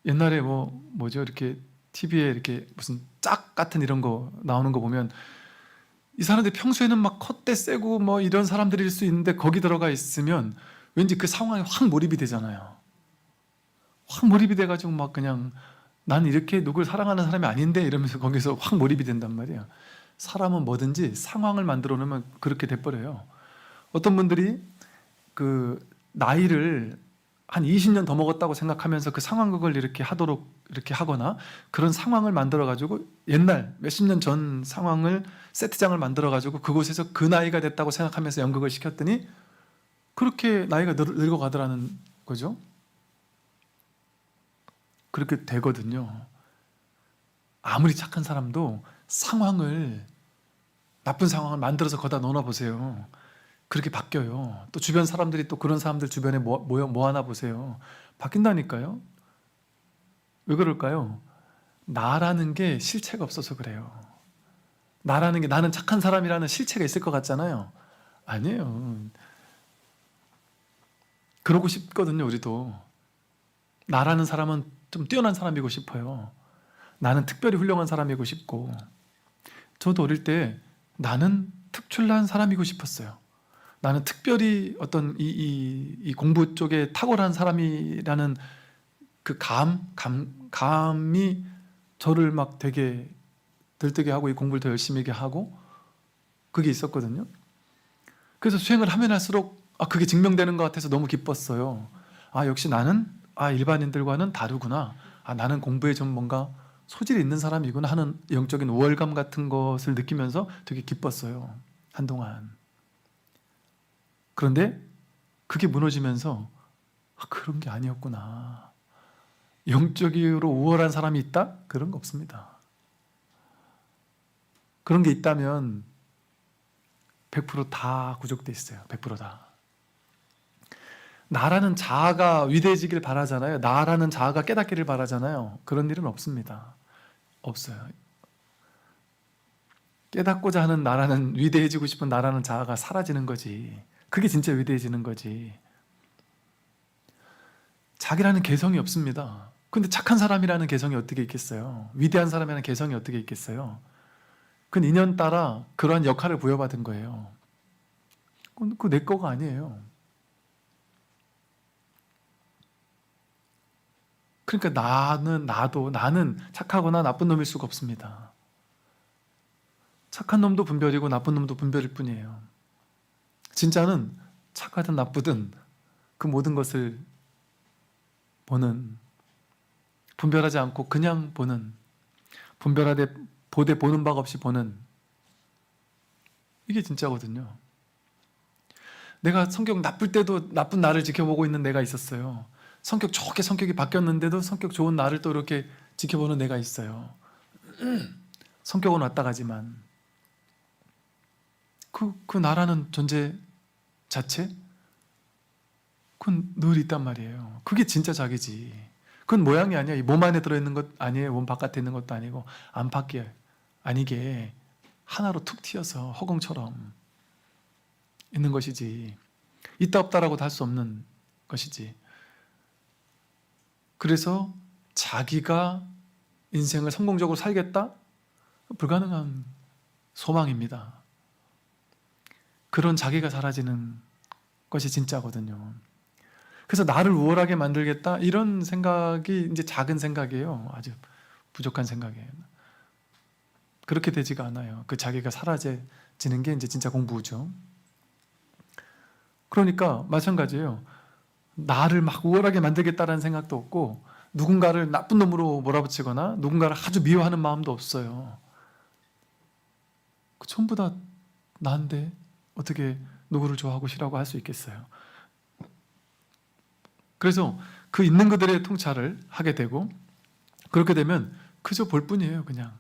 옛날에 뭐죠? 이렇게 TV에 이렇게 무슨 짝 같은 이런 거 나오는 거 보면 이 사람들이 평소에는 막 콧대 세고 뭐 이런 사람들일 수 있는데 거기 들어가 있으면 왠지 그 상황에 확 몰입이 되잖아요. 확 몰입이 돼가지고 막 그냥 난 이렇게 누굴 사랑하는 사람이 아닌데 이러면서 거기서 확 몰입이 된단 말이에요. 사람은 뭐든지 상황을 만들어 놓으면 그렇게 돼버려요. 어떤 분들이 그 나이를 한 20년 더 먹었다고 생각하면서 그 상황극을 이렇게 하도록 이렇게 하거나 그런 상황을 만들어 가지고 옛날 몇십 년 전 상황을 세트장을 만들어 가지고 그곳에서 그 나이가 됐다고 생각하면서 연극을 시켰더니 그렇게 나이가 늙어가더라는 거죠. 그렇게 되거든요. 아무리 착한 사람도 나쁜 상황을 만들어서 거기다 넣어놔 보세요. 그렇게 바뀌어요. 또 주변 사람들이 또 그런 사람들 주변에 모아놔 보세요. 바뀐다니까요. 왜 그럴까요? 나라는 게 실체가 없어서 그래요. 나라는 게 나는 착한 사람이라는 실체가 있을 것 같잖아요. 아니에요. 그러고 싶거든요, 우리도. 나라는 사람은 좀 뛰어난 사람이고 싶어요. 나는 특별히 훌륭한 사람이고 싶고. 저도 어릴 때 나는 특출난 사람이고 싶었어요. 나는 특별히 어떤 이 공부 쪽에 탁월한 사람이라는 그 감이 저를 막 되게 들뜨게 하고 이 공부를 더 열심히 하고 그게 있었거든요. 그래서 수행을 하면 할수록 그게 증명되는 것 같아서 너무 기뻤어요. 역시 나는 일반인들과는 다르구나. 나는 공부에 좀 뭔가 소질이 있는 사람이구나 하는 영적인 우월감 같은 것을 느끼면서 되게 기뻤어요. 한동안. 그런데 그게 무너지면서 그런 게 아니었구나. 영적으로 우월한 사람이 있다? 그런 거 없습니다. 그런 게 있다면 100%다 구족돼 있어요. 100% 다. 나라는 자아가 위대해지길 바라잖아요. 나라는 자아가 깨닫기를 바라잖아요. 그런 일은 없습니다. 없어요. 깨닫고자 하는 나라는, 위대해지고 싶은 나라는 자아가 사라지는 거지. 그게 진짜 위대해지는 거지. 자기라는 개성이 없습니다. 근데 착한 사람이라는 개성이 어떻게 있겠어요? 위대한 사람이라는 개성이 어떻게 있겠어요? 그건 인연 따라 그러한 역할을 부여받은 거예요. 그거 내 거가 아니에요. 그러니까 나는 착하거나 나쁜 놈일 수가 없습니다. 착한 놈도 분별이고 나쁜 놈도 분별일 뿐이에요. 진짜는 착하든 나쁘든 그 모든 것을 보는, 분별하지 않고 그냥 보는, 분별하되 보되 보는 바가 없이 보는, 이게 진짜거든요. 내가 성격 나쁠 때도 나쁜 나를 지켜보고 있는 내가 있었어요. 성격 좋게 성격이 바뀌었는데도 성격 좋은 나를 또 이렇게 지켜보는 내가 있어요. 성격은 왔다 가지만 그 나라는 존재 자체? 그건 늘 있단 말이에요. 그게 진짜 자기지. 그건 모양이 아니야. 이 몸 안에 들어있는 것 아니에요. 몸 바깥에 있는 것도 아니고 안팎이 아니게 하나로 툭 튀어서 허공처럼 있는 것이지. 있다 없다라고도 할 수 없는 것이지. 그래서 자기가 인생을 성공적으로 살겠다? 불가능한 소망입니다. 그런 자기가 사라지는 것이 진짜거든요. 그래서 나를 우월하게 만들겠다? 이런 생각이 이제 작은 생각이에요. 아주 부족한 생각이에요. 그렇게 되지가 않아요. 그 자기가 사라지는 게 이제 진짜 공부죠. 그러니까 마찬가지예요. 나를 막 우월하게 만들겠다라는 생각도 없고 누군가를 나쁜 놈으로 몰아붙이거나 누군가를 아주 미워하는 마음도 없어요. 전부 다 나인데 어떻게 누구를 좋아하고 싫어하고 할 수 있겠어요. 그래서 그 있는 그들의 통찰을 하게 되고 그렇게 되면 그저 볼 뿐이에요. 그냥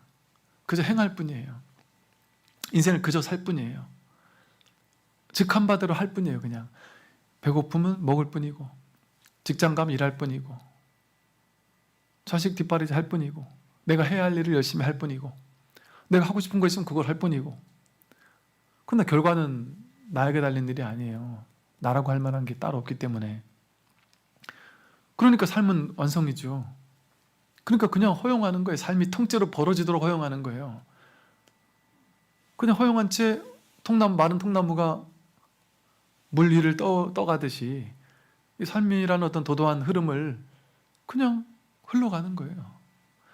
그저 행할 뿐이에요. 인생을 그저 살 뿐이에요. 직한 바대로 할 뿐이에요. 그냥 배고프면 먹을 뿐이고 직장 가면 일할 뿐이고 자식 뒷바라지 할 뿐이고 내가 해야 할 일을 열심히 할 뿐이고 내가 하고 싶은 거 있으면 그걸 할 뿐이고 그러나 결과는 나에게 달린 일이 아니에요. 나라고 할 만한 게 따로 없기 때문에. 그러니까 삶은 완성이죠. 그러니까 그냥 허용하는 거예요. 삶이 통째로 벌어지도록 허용하는 거예요. 그냥 허용한 채 마른 통나무가 물 위를 떠가듯이 이 삶이라는 어떤 도도한 흐름을 그냥 흘러가는 거예요.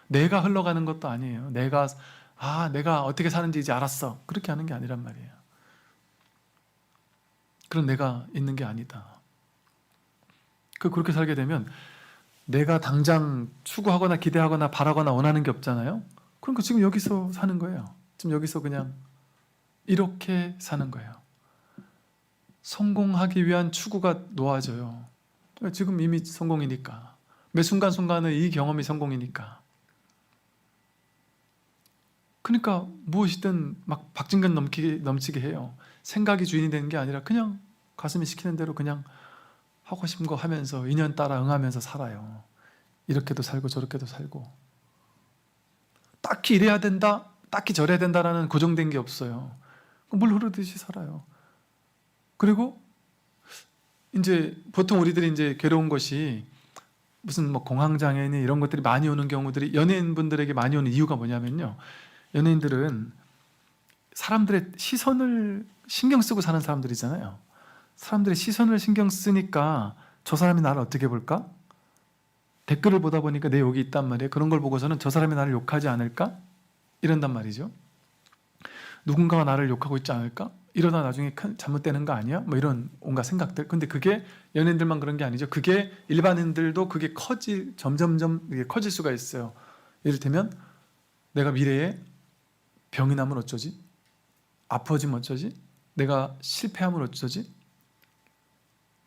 내가 흘러가는 것도 아니에요. 내가 어떻게 사는지 이제 알았어. 그렇게 하는 게 아니란 말이에요. 그런 내가 있는 게 아니다. 그렇게 살게 되면 내가 당장 추구하거나 기대하거나 바라거나 원하는 게 없잖아요. 그러니까 지금 여기서 사는 거예요. 지금 여기서 그냥 이렇게 사는 거예요. 성공하기 위한 추구가 놓아져요. 지금 이미 성공이니까. 매 순간순간의 이 경험이 성공이니까. 그러니까 무엇이든 막 박진감 넘치게 해요. 생각이 주인이 되는 게 아니라 그냥 가슴이 시키는 대로 그냥 하고 싶은 거 하면서 인연 따라 응하면서 살아요. 이렇게도 살고 저렇게도 살고 딱히 이래야 된다, 딱히 저래야 된다라는 고정된 게 없어요. 물 흐르듯이 살아요. 그리고 이제 보통 우리들이 이제 괴로운 것이 무슨 뭐 공황장애니 이런 것들이 많이 오는 경우들이 연예인분들에게 많이 오는 이유가 뭐냐면요. 연예인들은 사람들의 시선을 신경 쓰고 사는 사람들이잖아요. 사람들의 시선을 신경 쓰니까 저 사람이 나를 어떻게 볼까? 댓글을 보다 보니까 내 욕이 있단 말이에요. 그런 걸 보고서는 저 사람이 나를 욕하지 않을까? 이런단 말이죠. 누군가가 나를 욕하고 있지 않을까? 이러다 나중에 잘못되는 거 아니야? 뭐 이런 온갖 생각들. 근데 그게 연예인들만 그런 게 아니죠. 그게 일반인들도 그게 점점점 커질 수가 있어요. 이를테면 내가 미래에 병이 나면 어쩌지? 아파지면 어쩌지? 내가 실패하면 어쩌지?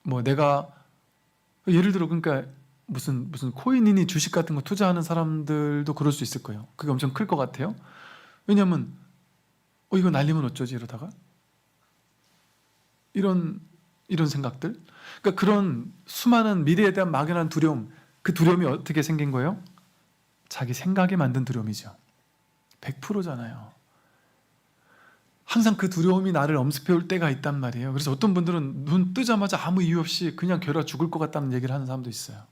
뭐 내가 예를 들어 그러니까 무슨 코인이니 주식 같은 거 투자하는 사람들도 그럴 수 있을 거예요. 그게 엄청 클 것 같아요. 왜냐하면 이거 날리면 어쩌지 이러다가 이런 생각들. 그러니까 그런 수많은 미래에 대한 막연한 두려움, 그 두려움이 어떻게 생긴 거예요? 자기 생각이 만든 두려움이죠. 100%잖아요. 항상 그 두려움이 나를 엄습해올 때가 있단 말이에요. 그래서 어떤 분들은 눈 뜨자마자 아무 이유 없이 그냥 괴로워 죽을 것 같다는 얘기를 하는 사람도 있어요.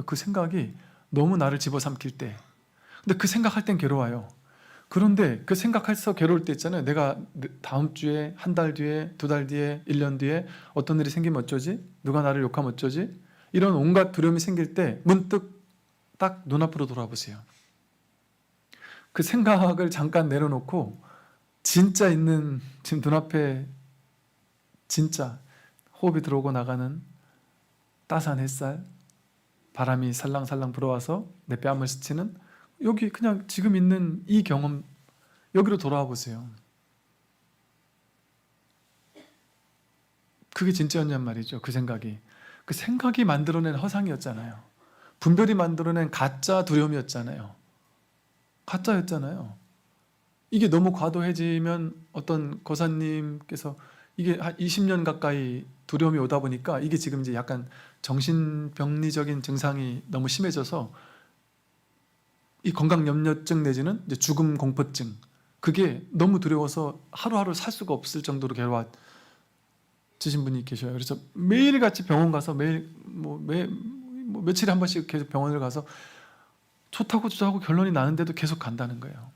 그 생각이 너무 나를 집어삼킬 때. 근데 그 생각할 땐 괴로워요. 그런데 그 생각해서 괴로울 때 있잖아요. 내가 다음 주에, 한 달 뒤에, 두 달 뒤에, 1년 뒤에 어떤 일이 생기면 어쩌지? 누가 나를 욕하면 어쩌지? 이런 온갖 두려움이 생길 때 문득 딱 눈앞으로 돌아보세요. 그 생각을 잠깐 내려놓고 진짜 있는 지금 눈앞에 진짜 호흡이 들어오고 나가는 따스한 햇살, 바람이 살랑살랑 불어와서 내 뺨을 스치는 여기 그냥 지금 있는 이 경험, 여기로 돌아와 보세요. 그게 진짜였냔 말이죠. 그 생각이 만들어낸 허상이었잖아요. 분별이 만들어낸 가짜 두려움이었잖아요. 가짜였잖아요. 이게 너무 과도해지면 어떤 거사님께서 이게 한 20년 가까이 두려움이 오다 보니까 이게 지금 이제 약간 정신병리적인 증상이 너무 심해져서 이 건강염려증 내지는 이제 죽음 공포증, 그게 너무 두려워서 하루하루 살 수가 없을 정도로 괴로워지신 분이 계셔요. 그래서 매일같이 병원 가서 매일 며칠에 한 번씩 계속 병원을 가서 좋다고 주저하고 결론이 나는데도 계속 간다는 거예요.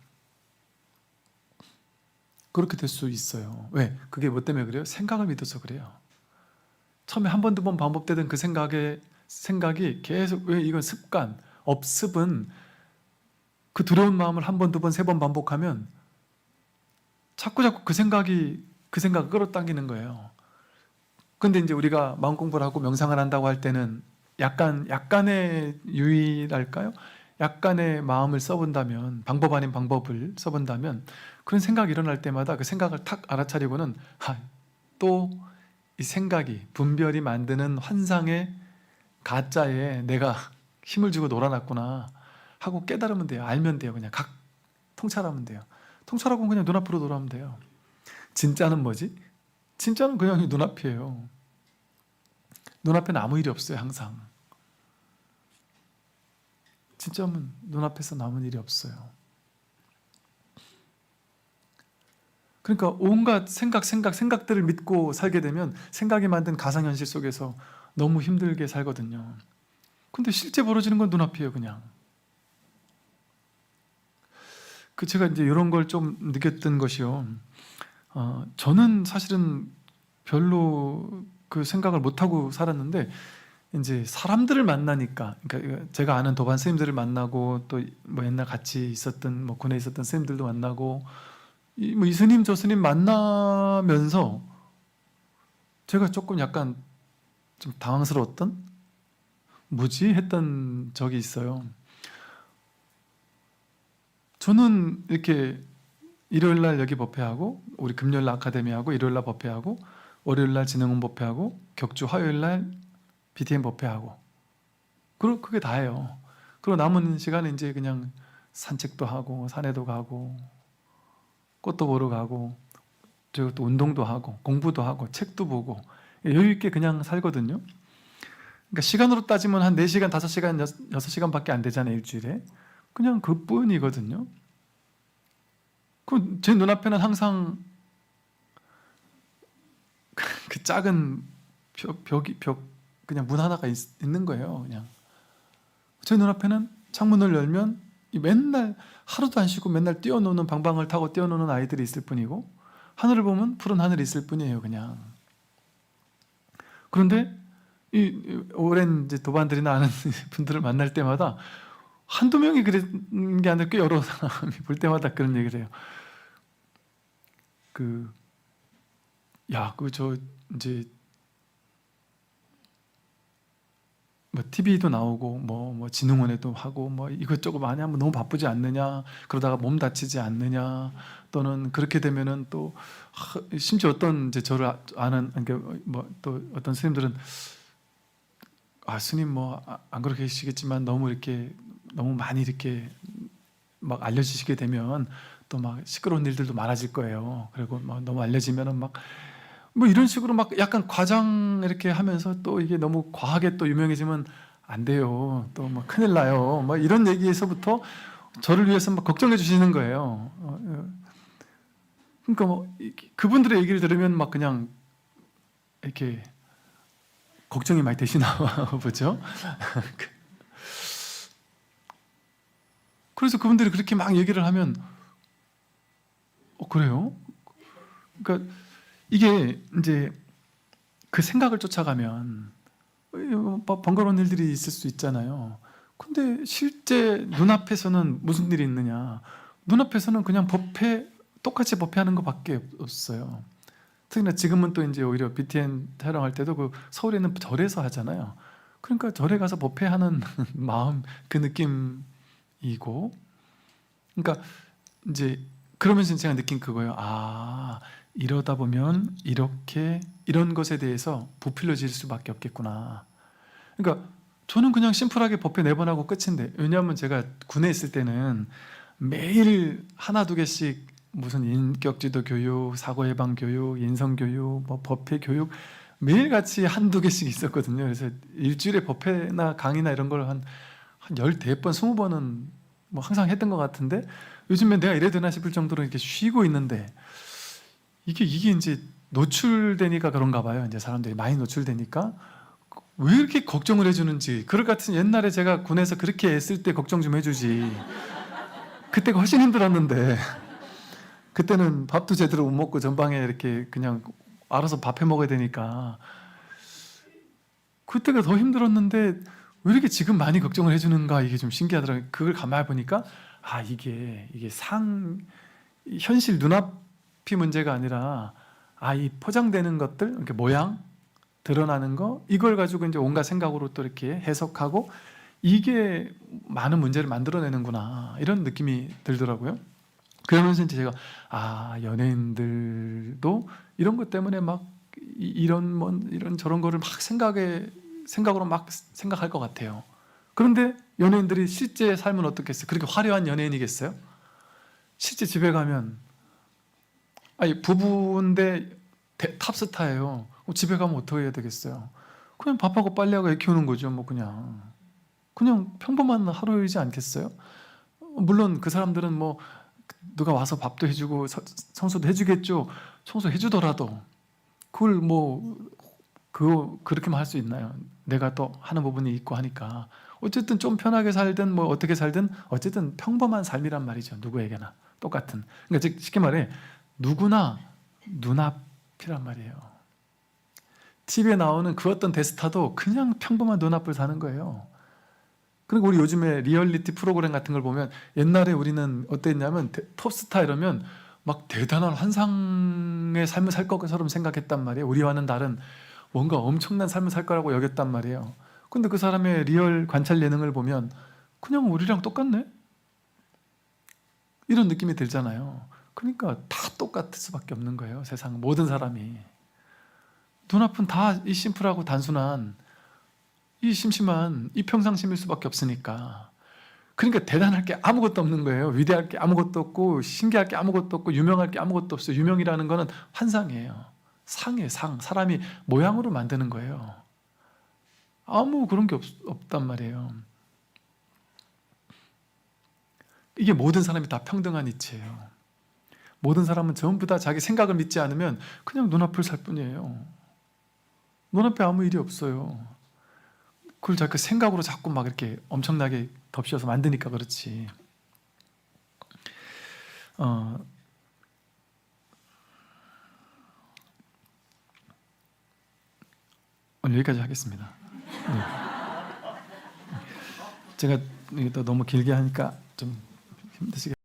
그렇게 될 수 있어요. 왜? 그게 뭐 때문에 그래요? 생각을 믿어서 그래요. 처음에 한 번, 두 번 반복되던 그 생각이 계속, 왜 이건 습관, 업습은 그 두려운 마음을 한 번, 두 번, 세 번 반복하면 자꾸 그 생각을 끌어당기는 거예요. 근데 이제 우리가 마음 공부를 하고 명상을 한다고 할 때는 약간의 유의랄까요? 약간의 마음을 써본다면, 방법 아닌 방법을 써본다면, 그런 생각이 일어날 때마다 그 생각을 탁 알아차리고는, 또 이 생각이, 분별이 만드는 환상의 가짜에 내가 힘을 주고 놀아놨구나 하고 깨달으면 돼요. 알면 돼요. 그냥 통찰하면 돼요. 통찰하고 그냥 눈앞으로 돌아오면 돼요. 진짜는 뭐지? 진짜는 그냥 눈앞이에요. 눈앞에는 아무 일이 없어요. 항상. 진짜는 눈앞에서 남은 일이 없어요. 그러니까 온갖 생각들을 믿고 살게 되면 생각이 만든 가상현실 속에서 너무 힘들게 살거든요. 근데 실제 벌어지는 건 눈앞이에요. 그냥. 제가 이제 이런 걸 좀 느꼈던 것이요. 저는 사실은 별로 그 생각을 못하고 살았는데, 이제 사람들을 만나니까, 그러니까 제가 아는 도반 스님들을 만나고, 또 뭐 옛날 같이 있었던, 뭐 군에 있었던 스님들도 만나고, 이 스님 저 스님 만나면서 제가 조금 약간 좀 당황스러웠던, 뭐지? 했던 적이 있어요. 저는 이렇게 일요일날 여기 법회하고, 우리 금요일날 아카데미하고, 일요일날 법회하고, 월요일날 진흥원 법회하고, 격주 화요일날 BTM 법회하고, 그리고 그게 다예요. 그리고 남은 시간에 이제 그냥 산책도 하고, 산에도 가고, 꽃도 보러 가고, 또 운동도 하고, 공부도 하고, 책도 보고, 여유 있게 그냥 살거든요. 그러니까 시간으로 따지면 한 4시간, 5시간, 6시간밖에 안 되잖아요, 일주일에. 그냥 그뿐이거든요. 제 눈앞에는 항상 그 작은 그냥 문 하나가 있는 거예요. 그냥 제 눈앞에는 창문을 열면 맨날 하루도 안 쉬고 맨날 뛰어노는, 방방을 타고 뛰어노는 아이들이 있을 뿐이고, 하늘을 보면 푸른 하늘이 있을 뿐이에요. 그냥. 그런데 이 오랜 이제 도반들이나 아는 분들을 만날 때마다 한두 명이 그런 게 아니라 꽤 여러 사람이 볼 때마다 그런 얘기를 해요. 이제 뭐 TV도 나오고 뭐 진흥원에도 하고 뭐 이것저것 많이 하면 너무 바쁘지 않느냐, 그러다가 몸 다치지 않느냐, 또는 그렇게 되면은 또 심지어 어떤 이제 저를 아는, 그러니까 뭐 또 어떤 스님들은 스님 뭐 안 그렇게 계시겠지만 너무 많이 이렇게 막 알려지시게 되면 또 막 시끄러운 일들도 많아질 거예요. 그리고 막 너무 알려지면은 막 뭐 이런 식으로 막 약간 과장 이렇게 하면서 또 이게 너무 과하게 또 유명해지면 안 돼요. 또 뭐 큰일 나요. 뭐 이런 얘기에서부터 저를 위해서 막 걱정해 주시는 거예요. 그러니까 뭐 그분들의 얘기를 들으면 막 그냥 이렇게 걱정이 많이 되시나 보죠. 그래서 그분들이 그렇게 막 얘기를 하면 그래요? 그러니까 이게 이제 그 생각을 쫓아가면 번거로운 일들이 있을 수 있잖아요. 근데 실제 눈앞에서는 무슨 일이 있느냐? 눈앞에서는 그냥 똑같이 법회하는 것밖에 없어요. 특히나 지금은 또 이제 오히려 BTN 촬영할 때도 그 서울에는 절에서 하잖아요. 그러니까 절에 가서 법회하는 마음, 그 느낌이고, 그러니까 이제 그러면서 제가 느낀 그거예요. 이러다 보면 이런 것에 대해서 부풀려질 수밖에 없겠구나. 그러니까 저는 그냥 심플하게 법회 4번 하고 끝인데, 왜냐하면 제가 군에 있을 때는 매일 하나 두 개씩 무슨 인격지도 교육, 사고 예방 교육, 인성 교육, 뭐 법회 교육 매일같이 한두 개씩 있었거든요. 그래서 일주일에 법회나 강의나 이런 걸 한 14번, 20번은 뭐 항상 했던 것 같은데, 요즘에 내가 이래야 되나 싶을 정도로 이렇게 쉬고 있는데, 이게 이제 노출되니까 그런가 봐요. 이제 사람들이 많이 노출되니까 왜 이렇게 걱정을 해주는지. 그럴 것 같은 옛날에 제가 군에서 그렇게 애쓸 때 걱정 좀 해주지. 그때가 훨씬 힘들었는데, 그때는 밥도 제대로 못 먹고 전방에 이렇게 그냥 알아서 밥 해 먹어야 되니까 그때가 더 힘들었는데 왜 이렇게 지금 많이 걱정을 해주는가, 이게 좀 신기하더라고요. 그걸 가만히 보니까 이게 현실 눈앞이 문제가 아니라 이 포장되는 것들, 이렇게 모양 드러나는 거, 이걸 가지고 이제 온갖 생각으로 또 이렇게 해석하고 이게 많은 문제를 만들어내는구나, 이런 느낌이 들더라고요. 그러면서 이제 제가 연예인들도 이런 것 때문에 막 이런 저런 거를 막 생각으로 막 생각할 것 같아요. 그런데 연예인들이 실제 삶은 어떻겠어요? 그렇게 화려한 연예인이겠어요? 실제 집에 가면 부부인데 탑스타예요. 집에 가면 어떻게 해야 되겠어요? 그냥 밥하고 빨래하고 애 키우는 거죠. 뭐 그냥 평범한 하루이지 않겠어요? 물론 그 사람들은 뭐 누가 와서 밥도 해주고 청소도 해주겠죠. 청소해주더라도 그걸 그렇게만 할 수 있나요? 내가 또 하는 부분이 있고 하니까 어쨌든 좀 편하게 살든 뭐 어떻게 살든 어쨌든 평범한 삶이란 말이죠. 누구에게나 똑같은. 그러니까 즉 쉽게 말해 누구나 눈앞이란 말이에요. TV에 나오는 그 어떤 대스타도 그냥 평범한 눈앞을 사는 거예요. 그리고 우리 요즘에 리얼리티 프로그램 같은 걸 보면 옛날에 우리는 어땠냐면 톱스타 이러면 막 대단한 환상의 삶을 살 것처럼 생각했단 말이에요. 우리와는 다른 뭔가 엄청난 삶을 살 거라고 여겼단 말이에요. 근데 그 사람의 리얼 관찰 예능을 보면 그냥 우리랑 똑같네? 이런 느낌이 들잖아요. 그러니까 다 똑같을 수밖에 없는 거예요. 세상 모든 사람이. 눈앞은 다 이 심플하고 단순한 이 심심한 이 평상심일 수밖에 없으니까. 그러니까 대단할 게 아무것도 없는 거예요. 위대할 게 아무것도 없고 신기할 게 아무것도 없고 유명할 게 아무것도 없어요. 유명이라는 거는 환상이에요. 상이에요. 사람이 모양으로 만드는 거예요. 아무 그런 게 없단 말이에요. 이게 모든 사람이 다 평등한 이치예요. 모든 사람은 전부 다 자기 생각을 믿지 않으면 그냥 눈앞을 살 뿐이에요. 눈앞에 아무 일이 없어요. 그걸 자꾸 생각으로 자꾸 막 이렇게 엄청나게 덮씌워서 만드니까 그렇지. 오늘 여기까지 하겠습니다. 네. 제가 이게 또 너무 길게 하니까 좀 힘드시겠